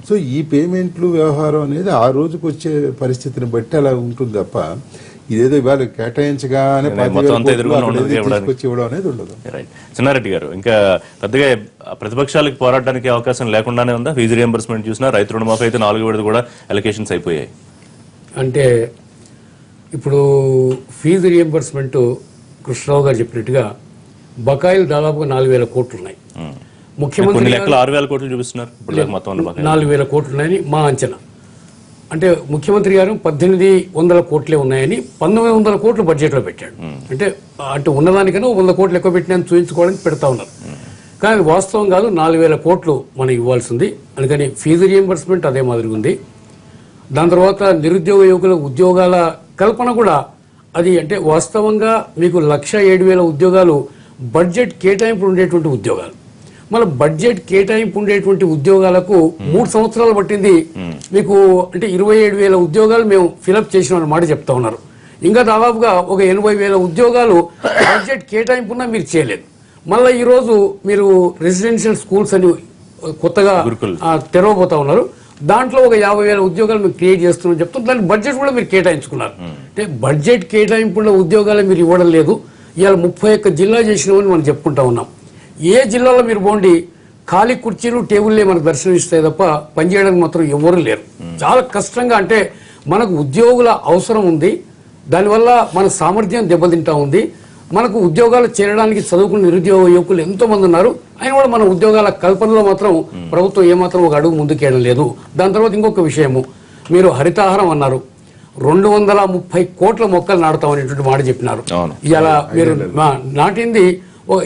సో ఈ పేమెంట్లు వ్యవహారం అనేది ఆ రోజుకు వచ్చే పరిస్థితిని బట్టి అలా ఉంటుంది తప్ప ఇదేదో ఇవాళ కేటాయించగానే తీసుకొచ్చి ఇవ్వడం అనేది ఉండదు. చిన్నారెడ్డి గారు ఇంకా పెద్దగా ప్రతిపక్షాలకు పోరాటానికి అవకాశం లేకుండానే ఉందా? ఫీజు రియంబర్స్మెంట్ చూసినా రైతు రుణమాఫీ అయితే 4 విడత కూడా అలొకేషన్స్ అయిపోయాయి. అంటే ఇప్పుడు ఫీజు రియంబర్స్మెంట్ కృష్ణరావు గారు చెప్పినట్టుగా బకాయిలు దాదాపుగా 4,000 కోట్లు ఉన్నాయి. ముఖ్యమంత్రి 6,000 కోట్లు చూపిస్తున్నారు. 4,000 కోట్లు ఉన్నాయని మా అంచనా. అంటే ముఖ్యమంత్రి గారు 1,800 కోట్లే ఉన్నాయని 1,900 కోట్లు బడ్జెట్లో పెట్టాడు. అంటే ఉన్నదానికన్నా 100 కోట్లు ఎక్కువ పెట్టినా చూపించుకోవడానికి పెడతా ఉన్నారు. కానీ వాస్తవం కాదు, 4,000 కోట్లు మనం ఇవ్వాల్సింది. అందుకని ఫీజు రియంబర్స్మెంట్ అదే మాదిరి ఉంది. దాని తర్వాత నిరుద్యోగ యువకుల ఉద్యోగాల కల్పన కూడా అది అంటే వాస్తవంగా మీకు 1,07,000 ఉద్యోగాలు బడ్జెట్ కేటాయింపు ఉండేటువంటి ఉద్యోగాలు. మన బడ్జెట్ కేటాయింపు ఉండేటువంటి ఉద్యోగాలకు 3 సంవత్సరాలు పట్టింది మీకు. అంటే 27,000 ఉద్యోగాలు మేము ఫిలప్ చేసిన మాట చెప్తా ఉన్నారు. ఇంకా దాదాపుగా ఒక 80,000 ఉద్యోగాలు బడ్జెట్ కేటాయింపు ఉన్నా మీరు చేయలేదు. మళ్ళీ ఈరోజు మీరు రెసిడెన్షియల్ స్కూల్స్ అని కొత్తగా తెరవబోతా ఉన్నారు. దాంట్లో ఒక 50,000 ఉద్యోగాలు మీరు క్రియేట్ చేస్తున్నారని చెప్తాం. దాని బడ్జెట్ కూడా మీరు కేటాయించుకున్నారు. అంటే బడ్జెట్ కేటాయింపున్న ఉద్యోగాలు మీరు ఇవ్వడం లేదు. ఇవాళ 31 జిల్లా చేసినామని మనం చెప్పుకుంటా ఉన్నాం. ఏ జిల్లాలో మీరు పోండి ఖాళీ కుర్చీలు టేబుల్లే మనకు దర్శనమిస్తాయి తప్ప పనిచేయడానికి మాత్రం ఎవరు లేరు. చాలా కష్టంగా అంటే మనకు ఉద్యోగుల అవసరం ఉంది. దానివల్ల మన సామర్థ్యం దెబ్బతింటా ఉంది. మనకు ఉద్యోగాలు చేరడానికి చదువుకున్న నిరుద్యోగ యువకులు ఎంతో మంది ఉన్నారు. ఆయన కూడా మన ఉద్యోగాల కల్పనలో మాత్రం ప్రభుత్వం ఏమాత్రం ఒక అడుగు ముందుకేయడం లేదు. దాని తర్వాత ఇంకొక విషయము, మీరు హరితాహారం అన్నారు, 230 కోట్ల మొక్కలు నాటుతాం అనేటువంటి మాట చెప్పినారు. ఇవాళ మీరు నాటింది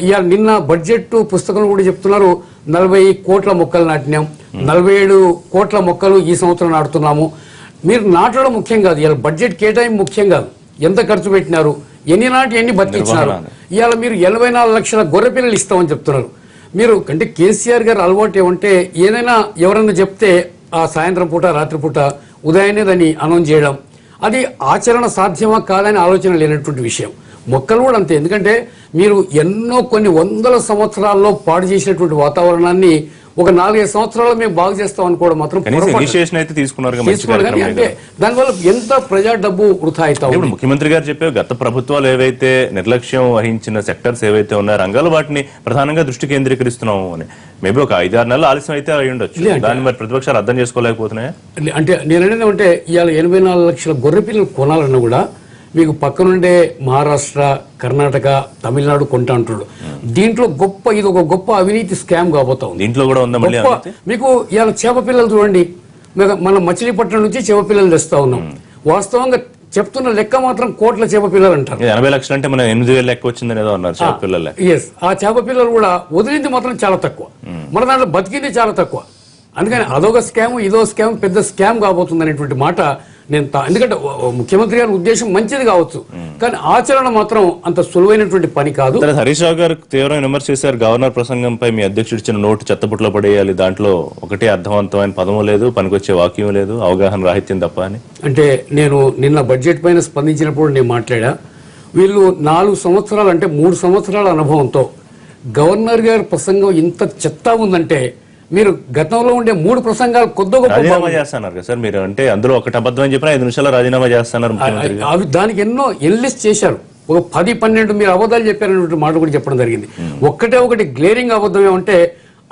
ఇవాళ నిన్న బడ్జెట్ పుస్తకం కూడా చెప్తున్నారు 40 కోట్ల మొక్కలు నాటినాం, 47 కోట్ల మొక్కలు ఈ సంవత్సరం నాటుతున్నాము. మీరు నాటడం ముఖ్యం కాదు, ఇవాళ బడ్జెట్ కేటాయింపు ముఖ్యం కాదు. ఎంత ఖర్చు పెట్టినారు, ఎన్ని నాటి ఎన్ని బతికించినారు. ఇవాళ మీరు 84 లక్షల గొర్రె పిల్లలు ఇస్తామని చెప్తున్నారు. మీరు అంటే కేసీఆర్ గారు అలవాటు ఏమంటే ఏదైనా ఎవరన్నా చెప్తే ఆ సాయంత్రం పూట రాత్రిపూట ఉదయాన్నే దాన్ని అనౌన్స్ చేయడం, అది ఆచరణ సాధ్యమా కాదని ఆలోచన లేనటువంటి విషయం. మొక్కలు కూడా అంతే. ఎందుకంటే మీరు ఎన్నో కొన్ని వందల సంవత్సరాల్లో పాడు చేసినటువంటి వాతావరణాన్ని ఒక 4-5 సంవత్సరాలు మేము బాగు చేస్తాం అనుకోవడం మాత్రం తీసుకోవాలి. అంటే దానివల్ల ఎంత ప్రజా డబ్బు వృధా అవుతా ఉంది. ముఖ్యమంత్రి గారు చెప్పే గత ప్రభుత్వాలు ఏవైతే నిర్లక్ష్యం వహించిన సెక్టర్స్ ఏవైతే ఉన్నాయో రంగాలు వాటిని ప్రధానంగా దృష్టి కేంద్రీకరిస్తున్నాము అని మేబీ ఒక 5-6 నెలలు ఆలస్యం అయితే అయి ఉండొచ్చు. దాన్ని మరి ప్రతిపక్షాలు అర్థం చేసుకోలేకపోతున్నాయా? అంటే నేను అనేది అంటే ఇవాళ 84 లక్షల గొర్రె పిల్లలు కొనాలన్నా కూడా మీకు పక్కనుండే మహారాష్ట్ర, కర్ణాటక, తమిళనాడు కొంటా అంటున్నాడు. దీంట్లో ఇది ఒక గొప్ప అవినీతి స్కామ్ కాబోతా ఉంది. దీంట్లో కూడా ఉందా మళ్ళీ మీకు ఇవాళ చేప పిల్లలు చూడండి, మన మచిలీపట్నం నుంచి చేప పిల్లలు తెస్తా ఉన్నాం. వాస్తవంగా చెప్తున్న లెక్క మాత్రం కోట్ల చేప పిల్లలు అంటారు. 80 లక్షలు అంటే మనం 8,000 లెక్క వచ్చిందని ఏదో అన్నారు చేప పిల్లలు. ఎస్, ఆ చేప పిల్లలు కూడా వదిలింది మాత్రం చాలా తక్కువ, మన దాంట్లో బతికింది చాలా తక్కువ. అందుకని అదొక స్కామ్, ఇదో స్కామ్, పెద్ద స్కామ్ కాబోతుంది అనేటువంటి మాట నేను ఎందుకంటే ముఖ్యమంత్రి గారి ఉద్దేశం మంచిది కావచ్చు, కానీ ఆచరణ మాత్రం అంత సులువైనటువంటి పని కాదు. హరీష్ రావు గారు తీవ్రమైన విమర్శ చేశారు. గవర్నర్ ప్రసంగంపై మీ అధ్యక్షుడు ఇచ్చిన నోటు చెత్తపుట్లో పడేయాలి, దాంట్లో ఒకటే అర్థవంతమైన పదము లేదు, పనికొచ్చే వాక్యం లేదు, అవగాహన రాహిత్యం తప్ప అని. అంటే నేను నిన్న బడ్జెట్ పైన స్పందించినప్పుడు నేను మాట్లాడా, వీళ్ళు 4 సంవత్సరాలు అంటే 3 సంవత్సరాల అనుభవంతో గవర్నర్ గారి ప్రసంగం ఇంత చెత్త ఉందంటే మీరు గతంలో ఉండే 3 ప్రసంగాలు రాజీనామా చేస్తున్నారు కదా సార్ మీరు. అంటే అందులో ఒకటి అబద్ధం అని చెప్పిన 5 నిమిషాలు రాజీనామా చేస్తున్నారు. అవి దానికి ఎన్నో ఎన్లిస్ట్ చేశారు. ఒక 10-12 మీరు అబద్ధాలు చెప్పారనే మాట కూడా చెప్పడం జరిగింది. ఒకటి గ్లేరింగ్ అబద్ధం ఏమంటే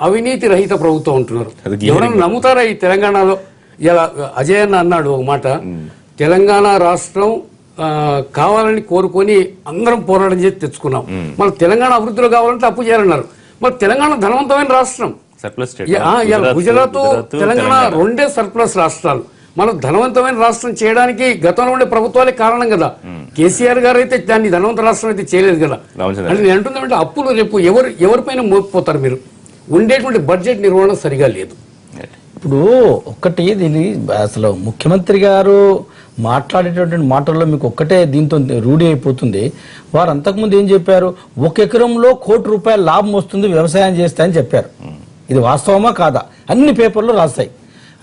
అవినీతి రహిత ప్రభుత్వం అంటున్నారు. ఎవరైనా నమ్ముతారా ఈ తెలంగాణలో? ఇలా అజయ్ అన్న అన్నాడు ఒక మాట, తెలంగాణ రాష్ట్రం కావాలని కోరుకొని అందరం పోరాటం చేసి తెచ్చుకున్నాం, మన తెలంగాణ అభివృద్ధిలో కావాలంటే అప్పు చేయాలన్నారు. మరి తెలంగాణ ధనవంతమైన రాష్ట్రం, గుజరాత్ తెలంగాణ 2 సర్ప్లస్ రాష్ట్రాలు. మనం ధనవంతమైన రాష్ట్రం చేయడానికి గతంలో ఉండే ప్రభుత్వాలే కారణం కదా. కేసీఆర్ గారు అయితే దాన్ని ధనవంత రాష్ట్రం అయితే చేయలేదు కదా. అంటే నేను అంటుందంటే అప్పులు రేపు ఎవరిపైన మోపిపోతారు మీరు? ఉండేటువంటి బడ్జెట్ నిర్వహణ సరిగా లేదు. ఇప్పుడు ఒక్కటి దీన్ని అసలు ముఖ్యమంత్రి గారు మాట్లాడేటటువంటి మాటల్లో మీకు ఒక్కటే దీంతో రూఢి అయిపోతుంది. వారు అంతకుముందు ఏం చెప్పారు, 1 ఎకరంలో ₹1,00,00,000 లాభం వస్తుంది వ్యవసాయం చేస్తే అని చెప్పారు. ఇది వాస్తవమా కాదా? అన్ని పేపర్లు రాస్తాయి.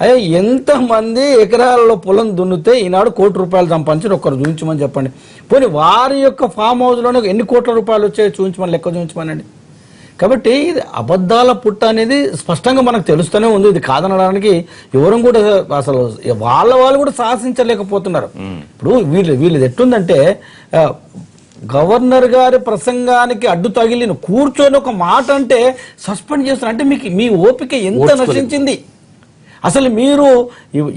అయ్యా ఎంతమంది ఎకరాలలో పొలం దున్నితే ఈనాడు ₹1,00,00,000 సంపాదించి ఒక్కరు చూపించమని చెప్పండి. పోనీ వారి యొక్క ఫామ్ హౌస్లోనే ఎన్ని కోట్ల రూపాయలు వచ్చాయో చూపించమని, లెక్క చూపించమనండి. కాబట్టి ఇది అబద్ధాల పుట్ట అనేది స్పష్టంగా మనకు తెలుస్తూనే ఉంది. ఇది కాదనడానికి ఎవరు కూడా అసలు వాళ్ళు కూడా సాహసించలేకపోతున్నారు. ఇప్పుడు వీళ్ళది ఎట్టుందంటే గవర్నర్ గారి ప్రసంగానికి అడ్డు తగిలిన కూర్చొని ఒక మాట అంటే సస్పెండ్ చేస్తున్నారు. అంటే మీకు మీ ఓపిక ఎంత నశించింది? అసలు మీరు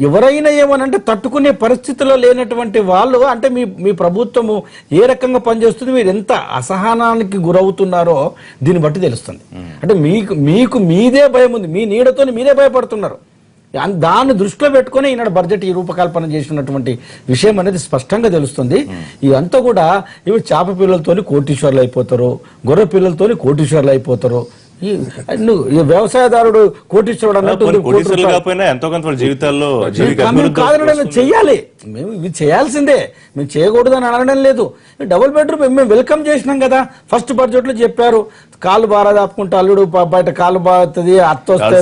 ఎవరైనా ఏమనంటే తట్టుకునే పరిస్థితిలో లేనటువంటి వాళ్ళు అంటే మీ ప్రభుత్వము ఏ రకంగా పనిచేస్తుంది, మీరు ఎంత అసహనానికి గురవుతున్నారో దీన్ని బట్టి తెలుస్తుంది. అంటే మీకు మీదే భయం ఉంది, మీ నీడతో మీరే భయపడుతున్నారు. దాన్ని దృష్టిలో పెట్టుకుని ఈనాడు బడ్జెట్ ఈ రూపకల్పన చేసినటువంటి విషయం అనేది స్పష్టంగా తెలుస్తుంది. ఇదంతా కూడా ఇవి చేప పిల్లలతోని కోటీశ్వర్లు అయిపోతారు, గొర్రె పిల్లలతోని కోటీశ్వర్లు అయిపోతారు. వ్యవసాయదారుడు కోటీశ్వరుడు అన్నట్టు చెయ్యాలి. మేము ఇవి చేయాల్సిందే, మేము చేయకూడదని అనడం లేదు. డబుల్ బెడ్రూమ్ మేము వెల్కమ్ చేసినాం కదా. ఫస్ట్ బడ్జెట్ లో చెప్పారు, కాలు బాగా దాపుకుంటే అల్లుడు బయట కాలు బాగుతుంది, అత్త వస్తే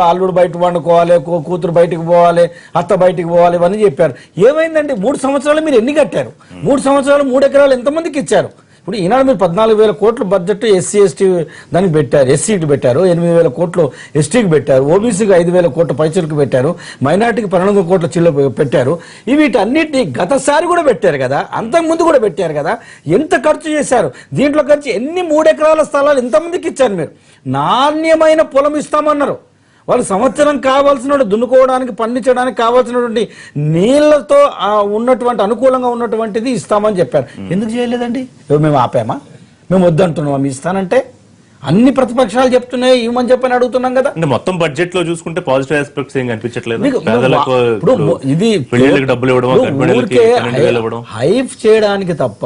అల్లుడు బయట వండుకోవాలి, కూతురు బయటకు పోవాలి, అత్త బయటకు పోవాలి, ఇవన్నీ చెప్పారు. ఏమైందండి? 3 సంవత్సరాలు మీరు ఎన్ని కట్టారు? 3 సంవత్సరాలు 3 ఎకరాలు ఎంతమందికి ఇచ్చారు? ఇప్పుడు ఈనాడు మీరు 14,000 కోట్లు బడ్జెట్ ఎస్సీ ఎస్టీ దానికి పెట్టారు, ఎస్సీకి పెట్టారు, 8,000 కోట్లు ఎస్టీకి పెట్టారు, ఓబీసీకి 5,000 కోట్ల పైసలకు పెట్టారు, మైనార్టీకి 12,000 కోట్ల చిల్ల పెట్టారు. వీటన్నిటిని గతసారి కూడా పెట్టారు కదా, అంతకుముందు కూడా పెట్టారు కదా. ఎంత ఖర్చు చేశారు? దీంట్లో ఖర్చు ఎన్ని 3 ఎకరాల స్థలాలు ఎంతమందికి ఇచ్చారు? మీరు నాణ్యమైన పొలం ఇస్తామన్నారు. వాళ్ళు సంవత్సరం కావాల్సిన దున్నుకోవడానికి పండించడానికి కావాల్సినటువంటి నీళ్లతో ఉన్నటువంటి అనుకూలంగా ఉన్నటువంటిది ఇస్తామని చెప్పారు. ఎందుకు చేయలేదండి? మేము ఆపామా? మేము వద్దంటున్నామా? మీ ఇస్తానంటే అన్ని ప్రతిపక్షాలు చెప్తున్నాయి ఇవ్వమని చెప్పని అడుగుతున్నాం కదా. అంటే మొత్తం బడ్జెట్ లో చూసుకుంటే పాజిటివ్ ఆస్పెక్ట్స్ ఏం కనిపించట్లేదు. ఇది డబ్బులు ఇవ్వడం హైప్ చేయడానికి తప్ప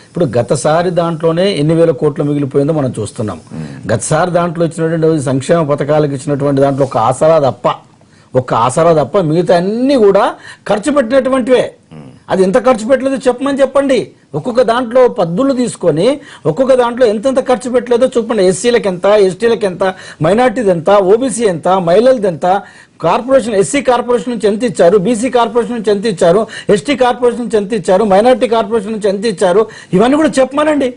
ఇప్పుడు గతసారి దాంట్లోనే ఎన్ని వేల కోట్లు మిగిలిపోయిందో మనం చూస్తున్నాం. గతసారి దాంట్లో ఇచ్చినటువంటి సంక్షేమ పథకాలకు ఇచ్చినటువంటి దాంట్లో ఒక ఆసరా తప్ప మిగతా అన్ని కూడా ఖర్చు పెట్టినటువంటివే. అది ఎంత ఖర్చు పెట్టలేదో చెప్పమని చెప్పండి. ఒక్కొక్క దాంట్లో పద్దులు తీసుకొని ఒక్కొక్క దాంట్లో ఎంతెంత ఖర్చు పెట్టలేదో చెప్పండి. ఎస్సీలకు ఎంత, ఎస్టీలకు ఎంత, మైనార్టీది ఎంత, ఓబీసీ ఎంత, మహిళలది ఎంత, కార్పొరేషన్ ఎస్సీ కార్పొరేషన్ నుంచి ఎంత ఇచ్చారు, బీసీ కార్పొరేషన్ నుంచి ఎంత ఇచ్చారు, ఎస్టీ కార్పొరేషన్ నుంచి ఎంత ఇచ్చారు, మైనార్టీ కార్పొరేషన్ నుంచి ఎంత ఇచ్చారు, ఇవన్నీ కూడా చెప్పమానండి,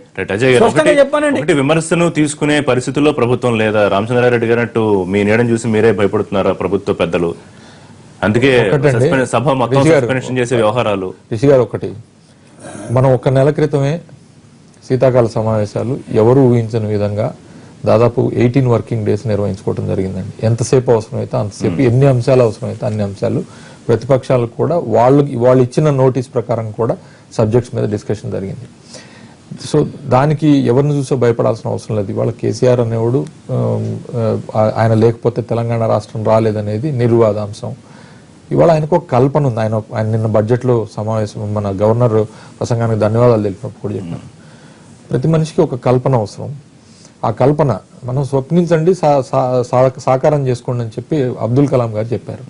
స్పష్టంగా చెప్పానండి. విమర్శను తీసుకునే పరిస్థితుల్లో ప్రభుత్వం లేదా? రామచంద్రారెడ్డి గారు మీ నీడని చూసి మీరే భయపడుతున్నారా ప్రభుత్వ పెద్దలు? అందుకే సభ మొత్తం సస్పెన్షన్ చేసే వ్యవహారాలు. రిషి గారు, ఒకటి మనం 1 నెల క్రితమే శీతాకాల సమావేశాలు ఎవరు ఊహించని విధంగా దాదాపు 18 వర్కింగ్ డేస్ నిర్వహించుకోవడం జరిగిందండి. ఎంతసేపు అవసరమైతే అంతసేపు, ఎన్ని అంశాలు అవసరమైతే అన్ని అంశాలు, ప్రతిపక్షాలకు కూడా వాళ్ళు ఇచ్చిన నోటీస్ ప్రకారం కూడా సబ్జెక్ట్స్ మీద డిస్కషన్ జరిగింది. సో దానికి ఎవరిని చూసో భయపడాల్సిన అవసరం లేదు. ఇవాళ కేసీఆర్ అనేవాడు ఆయన లేకపోతే తెలంగాణ రాష్ట్రం రాలేదనేది నిర్వివాదాంశం. ఇవాళ ఆయనకు ఒక కల్పన ఉంది. ఆయన నిన్న బడ్జెట్లో సమావేశం మన గవర్నర్ ప్రసంగానికి ధన్యవాదాలు తెలిపినప్పుడు కూడా చెప్పారు, ప్రతి మనిషికి ఒక కల్పన అవసరం. ఆ కల్పన మనం స్వప్నించండి, సాకారం చేసుకోండి అని చెప్పి అబ్దుల్ కలాం గారు చెప్పారు.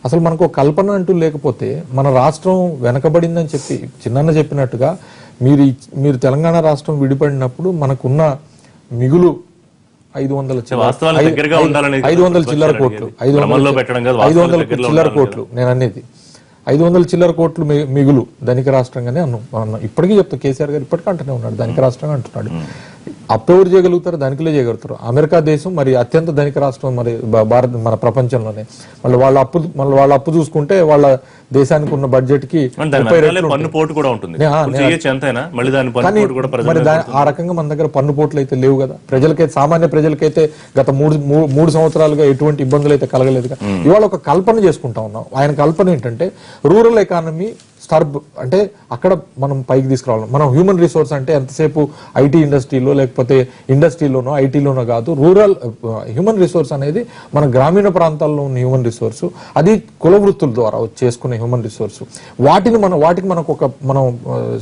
అసలు మనకు కల్పన అంటూ లేకపోతే మన రాష్ట్రం వెనకబడిందని చెప్పి చిన్న చెప్పినట్టుగా మీరు తెలంగాణ రాష్ట్రం విడిపడినప్పుడు మనకున్న మిగులు 500 చిల్లర కోట్లు, 500 చిల్లర కోట్లు, నేను అనేది 500 చిల్లర కోట్లు మిగులు ధనిక రాష్ట్రంగానే అన్నాం. ఇప్పటికీ చెప్తా, కేసీఆర్ గారు ఇప్పటికీ అంటూనే ఉన్నాడు ధనిక రాష్ట్రంగా అంటున్నాడు. అప్పు ఎవరు చేయగలుగుతారు? ధనికులే చేయగలుగుతారు. అమెరికా దేశం మరి అత్యంత ధనిక రాష్ట్రం మరి మన ప్రపంచంలోనే. వాళ్ళ అప్పు చూసుకుంటే వాళ్ళ దేశానికి ఉన్న బడ్జెట్ కి మరి ఆ రకంగా మన దగ్గర పన్నుపోట్లు అయితే లేవు కదా. సామాన్య ప్రజలకైతే గత మూడు సంవత్సరాలుగా ఎటువంటి ఇబ్బందులు అయితే కలగలేదు. ఇవాళ ఒక కల్పన చేసుకుంటా ఉన్నాం. ఆయన కల్పన ఏంటంటే రూరల్ ఎకానమీ అంటే అక్కడ మనం పైకి తీసుకురావాలి. మనం హ్యూమన్ రిసోర్స్ అంటే ఎంతసేపు ఐటీ ఇండస్ట్రీలో లేకపోతే ఇండస్ట్రీలోనో ఐటీలోనో కాదు. రూరల్ హ్యూమన్ రిసోర్స్ అనేది మన గ్రామీణ ప్రాంతాల్లో ఉన్న హ్యూమన్ రిసోర్స్, అది కుల వృత్తుల ద్వారా చేసుకునే హ్యూమన్ రిసోర్స్. వాటికి మనం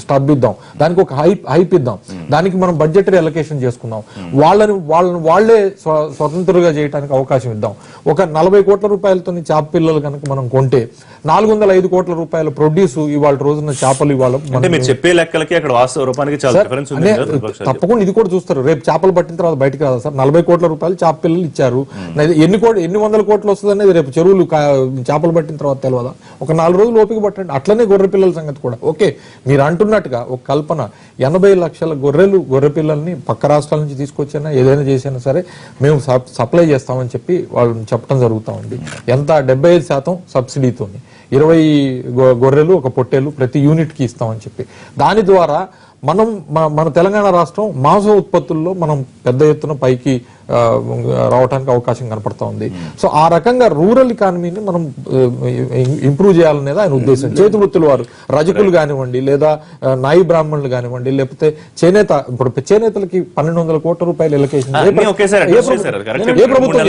స్టార్ట్ ఇద్దాం, దానికి ఒక హైప్ ఇద్దాం, దానికి మనం బడ్జెటరీ అలొకేషన్ చేసుకుందాం, వాళ్లే స్వతంత్రంగా చేయడానికి అవకాశం ఇద్దాం. ఒక 40 కోట్ల రూపాయలతో చేప పిల్లలు కనుక మనం కొంటే 405 కోట్ల రూపాయల ప్రొడ్యూస్ ఇవాళ రోజున చేపలు ఇవ్వాలి. మీరు చెప్పే లెక్కలకి అక్కడ వాస్తవ రూపానికి చాలా డిఫరెన్స్ ఉంది. తప్పకుండా ఇది కూడా చూస్తారు. రేపు చేపలు పట్టిన తర్వాత బయటకు రాదు సార్. 40 కోట్ల రూపాయలు చేప పిల్లలు ఇచ్చారు. ఎన్ని వందల కోట్లు వస్తుంది అనేది రేపు చెరువులు చేపలు పట్టిన తర్వాత తెలియదా? ఒక 4 రోజులు ఓపిక పట్టండి. అట్లనే గొర్రె పిల్లల సంగతి కూడా ఓకే. మీరు అంటున్నట్టుగా ఒక కల్పన 80 లక్షల గొర్రె పిల్లల్ని పక్క రాష్ట్రాల నుంచి తీసుకొచ్చినా ఏదైనా చేసినా సరే మేము సప్లై చేస్తామని చెప్పి వాళ్ళు చెప్పడం జరుగుతూ ఉంది. ఎంత? 75% సబ్సిడీతో 20 గొర్రెలు ఒక పొట్టేలు ప్రతి యూనిట్ కి ఇస్తామని చెప్పి, దాని ద్వారా మన తెలంగాణ రాష్ట్రం మాంస ఉత్పత్తుల్లో మనం పెద్ద ఎత్తున పైకి రావడానికి అవకాశం కనపడతా ఉంది. సో ఆ రకంగా రూరల్ ఎకానమీని మనం ఇంప్రూవ్ చేయాలనేది ఆయన ఉద్దేశం. చేతి వృత్తుల వారు రజకులు కానివ్వండి, లేదా నాయి బ్రాహ్మణులు కానివ్వండి, లేకపోతే చేనేత, ఇప్పుడు చేనేతలకి 1200 కోట్ల రూపాయలు ఎలకేషన్ ఏ ప్రభుత్వం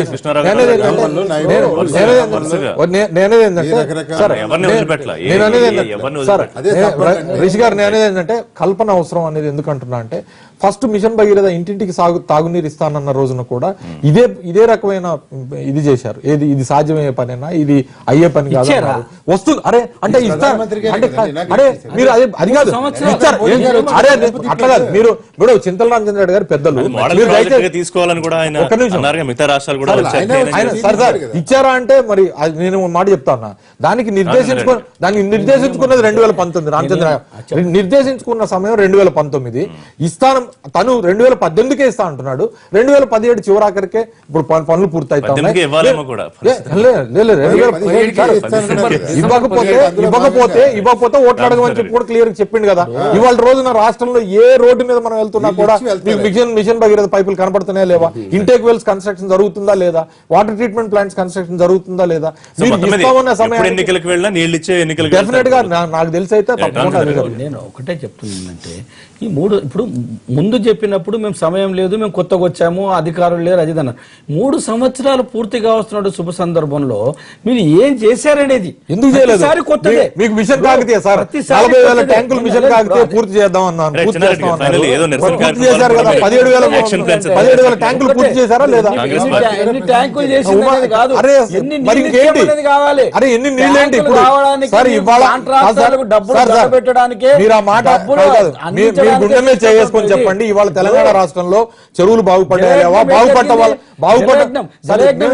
రిషి గారు నేనేది ఏంటంటే కల్పన అవసరం అనేది ఎందుకంటున్నా అంటే, ఫస్ట్ మిషన్ భగీరథ ఇంటింటికి తాగునీరు ఇస్తానన్న రోజున కూడా ఇదే రకమైన ఇది చేశారు. ఇది సాధ్యమయ్యే పనేనా? ఇది అయ్యే పని కాదు వస్తుంది. అరే అంటే ఇస్తారు అంటే అరే మీరు అది కాదు ఇస్తారు. అరే అట్లా కాదు. మీరు చింతల రామచంద్రరెడ్డి గారు పెద్దలు తీసుకోవాలని కూడా ఇచ్చారా అంటే మరి నేను మాట చెప్తాను. దానికి నిర్దేశించుకున్నది 2019 రామచంద్ర నిర్దేశించుకున్న సమయం 2019. ఇస్తాను తను 2018కే ఇస్తా అంటున్నాడు. 2017 17 చివరాఖరికే ఇప్పుడు పనులు పూర్తయితా ఉన్నాయి. 18కి ఇవ్వాలేమో కూడా. ఇవ్వకపోతే ఓట్లు అడగమని చెప్పి కూడా క్లియర్ చెప్పిండు కదా. ఇవాళ రోజున రాష్ట్రంలో ఏ రోడ్డు మీద మనం వెళ్తున్నా కూడా మిషన్ భగీరథ పైపులు కనపడుతున్నాయా లేవా, ఇంటేక్ వెల్స్ కన్స్ట్రక్షన్ జరుగుతుందా లేదా, వాటర్ ట్రీట్మెంట్ ప్లాంట్స్ కన్స్ట్రక్షన్ జరుగుతుందా లేదా, ఎన్నికలకు వెళ్ళినా నీళ్ళు ఇచ్చే ఎన్నికలకు డెఫినెట్ గా నాకు తెలిసి అయితే తప్పకుండా నేను ఒకటే చెప్తున్నానంటే ఈ మూడు ఇప్పుడు ముందు చెప్పినప్పుడు మేము సమయం లేదు, మేము కొత్తగా వచ్చాము, అధికారులు లేరు, అది అన్నారు. 3 సంవత్సరాలు పూర్తిగా వస్తున్న శుభ సందర్భంలో మీరు ఏం చేశారనేది ఎందుకు చేయలేదు? ప్రతిసారి కొత్తదే. మీకు మిషన్ కాకతీయ సార్, ప్రతిసారి 40,000 ట్యాంకులు మిషన్ కాకతీయ పూర్తి చేద్దాం అన్నాను, పూర్తి చేశారు కదా. 17,000 ట్యాంకులు పూర్తి చేశారా లేదా? ఎన్ని ట్యాంకులు చేసింది కాదు, అరే ఎన్ని మరి నీళ్ళు ఇంకేంటి? ఇచ్చామనేది కావాలి. అరే ఎన్ని నీళ్ళేంటి ఇప్పుడు రావడానికి సార్ ఇవాళ కాంట్రాక్టర్లకు డబ్బులు పెట్టడానికి మీరు ఆ మాట మీరు గుండెమే చేసుకొని చెప్పండి. ఇవాళ తెలంగాణ రాష్ట్రంలో చెరువులు బాగుపడ్డాయా లేవా, బాగుపడ్డ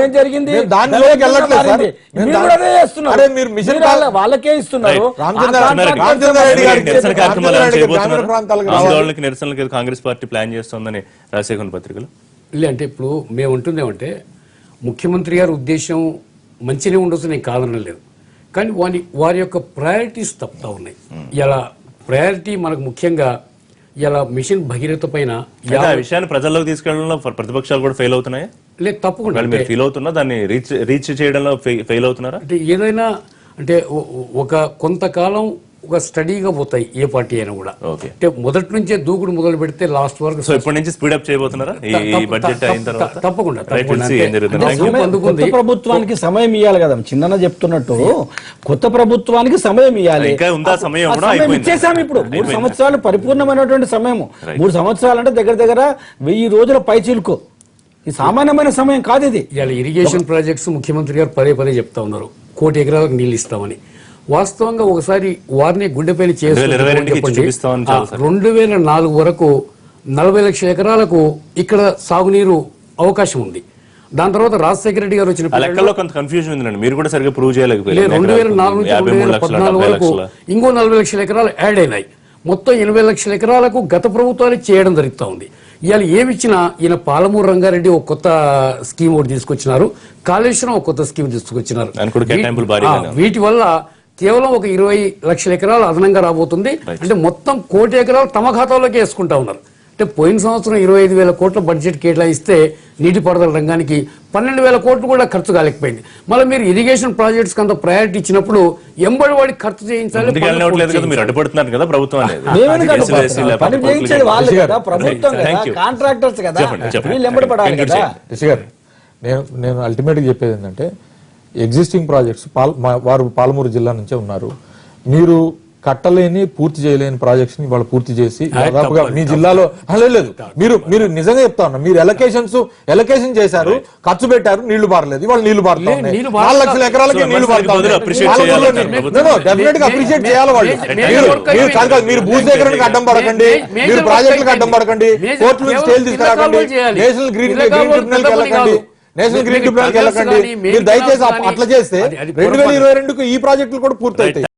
ఏం జరిగింది? దానిలోకి వెళ్ళట్లేదు సార్. మీరు కూడా అదే చేస్తున్నారు. అరే మీరు మిషన్ వాళ్ళకే ఇస్తున్నారు. రామచంద్రారెడ్డి గారికి నిరసన కార్యక్రమాలు గ్రామీణ చేయబోతున్నారు. ప్రాంతాలకు ఆందోళనకి నిరసనలకి కాంగ్రెస్ పార్టీ ప్లాన్ చేస్తోందని రాజశేఖర్ పత్రికలు. అంటే ఇప్పుడు మేము ఉంటుందేమంటే ముఖ్యమంత్రి గారి ఉద్దేశం మంచిగా ఉండొచ్చు, నేను కాదనలేదు. కానీ వారి యొక్క ప్రయారిటీస్ తప్పుతా ఉన్నాయి. ఇలా ప్రయారిటీ మనకు ముఖ్యంగా ఇలా మిషన్ భగీరథ పైన ఆ విషయాన్ని ప్రజల్లోకి తీసుకెళ్లడంలో ప్రతిపక్షాలు కూడా ఫెయిల్ అవుతున్నాయా? లేదు, తప్పకుండా. మీరు ఫీల్ అవుతున్నా దాన్ని రీచ్ చేయడంలో ఫెయిల్ అవుతున్నారా? అంటే ఏదైనా అంటే ఒక కొంతకాలం ఒక స్టడీగా పోతాయి ఏ పార్టీ అయినా కూడా. అంటే మొదటి నుంచే దూకుడు మొదలు పెడితే లాస్ట్ వరకు. సో ఇప్పటి నుంచి స్పీడప్ చేయబోతున్నారా ఈ బడ్జెట్ అయిన తర్వాత? తప్పకుండా. కొత్త ప్రభుత్వానికి సమయం ఇవ్వాలి కదా, చిన్న చెప్తున్నట్టు కొత్త ప్రభుత్వానికి సమయం ఇవ్వాలి. ఇంకా ఉందా సమయం? ఇచ్చేసాము. ఇప్పుడు 3 సంవత్సరాలు పరిపూర్ణమైనటువంటి సమయము. 3 సంవత్సరాలు అంటే దగ్గర దగ్గర 1000 రోజుల పైచిలుకు. ఈ సామాన్యమైన సమయం కాదు ఇది. ఇవాళ ఇరిగేషన్ ప్రాజెక్ట్స్ ముఖ్యమంత్రి గారు పదే చెప్తా ఉన్నారు, 1 కోటి ఎకరాలకు నీళ్ళు ఇస్తామని. వాస్తవంగా ఒకసారి వారిని గుండెపైన చేసుకుని 2004 వరకు 40 లక్షల ఎకరాలకు ఇక్కడ సాగునీరు అవకాశం ఉంది. దాని తర్వాత రాజశేఖర రెడ్డి గారు వచ్చిన లెక్కల్లో కొంత కన్ఫ్యూజన్ ఉందండి, మీరు కూడా సరిగ్గా ప్రూవ్ చేయలేకపోయారు. 2004 నుంచి 2014 వరకు ఇంకో 40 లక్షల ఎకరాలు యాడ్ అయినాయి. మొత్తం 80 లక్షల ఎకరాలకు గత ప్రభుత్వాలు చేయడం జరుగుతూ ఉంది. ఇవాళ ఏమిచ్చినా ఈయన పాలమూరు రంగారెడ్డి ఒక కొత్త స్కీమ్ ఒకటి తీసుకొచ్చినారు, కాళేశ్వరం ఒక కొత్త స్కీమ్ తీసుకొచ్చినారు. వీటి వల్ల కేవలం ఒక 20 లక్షల ఎకరాలు అదనంగా రాబోతుంది. అంటే మొత్తం 1 కోటి ఎకరాలు తమ ఖాతాలోకి వేసుకుంటా ఉన్నారు. అంటే పోయిన సంవత్సరం 25,000 కోట్ల బడ్జెట్ కేటాయిస్తే నీటిపారుదల రంగానికి 12,000 కోట్లు కూడా ఖర్చు కాలేకపోయింది. మళ్ళీ మీరు ఇరిగేషన్ ప్రాజెక్ట్స్ అంత ప్రయారిటీ ఇచ్చినప్పుడు ఎంబడి వాడికి ఖర్చు చేయించాలి. నేను అల్టిమేట్ గా చెప్పేది ఏంటంటే ఎగ్జిస్టింగ్ ప్రాజెక్ట్స్ వారు పాలమూరు జిల్లా నుంచే ఉన్నారు. మీరు కట్టలేని పూర్తి చేయలేని ప్రాజెక్ట్స్ ని వాళ్ళు పూర్తి చేసి దాదాపుగా మీ జిల్లాలో లేదు. మీరు నిజంగా చెప్తా ఉన్నా, మీరు ఎలకేషన్ చేశారు, ఖర్చు పెట్టారు, నీళ్లు బారలేదు. ఇవాళ నీళ్లు బారుతాయి. 4 లక్షల ఎకరాలకి నీళ్లు బారుతాయి. డెఫినెట్ గా అప్రిషియేట్ చేయాలి వాళ్ళు. మీరు భూసేకరణకు అడ్డం పడకండి, మీరు ప్రాజెక్టులకు అడ్డం పడకండి, కోర్టు నుంచి స్టేలు తీసుకురాకండి, నేషనల్ గ్రీన్ ట్రిబ్యునల్ కి వెళ్ళకండి, మీరు దయచేసి అట్లా చేస్తే 2022కు ఈ ప్రాజెక్టులు కూడా పూర్తవుతాయి.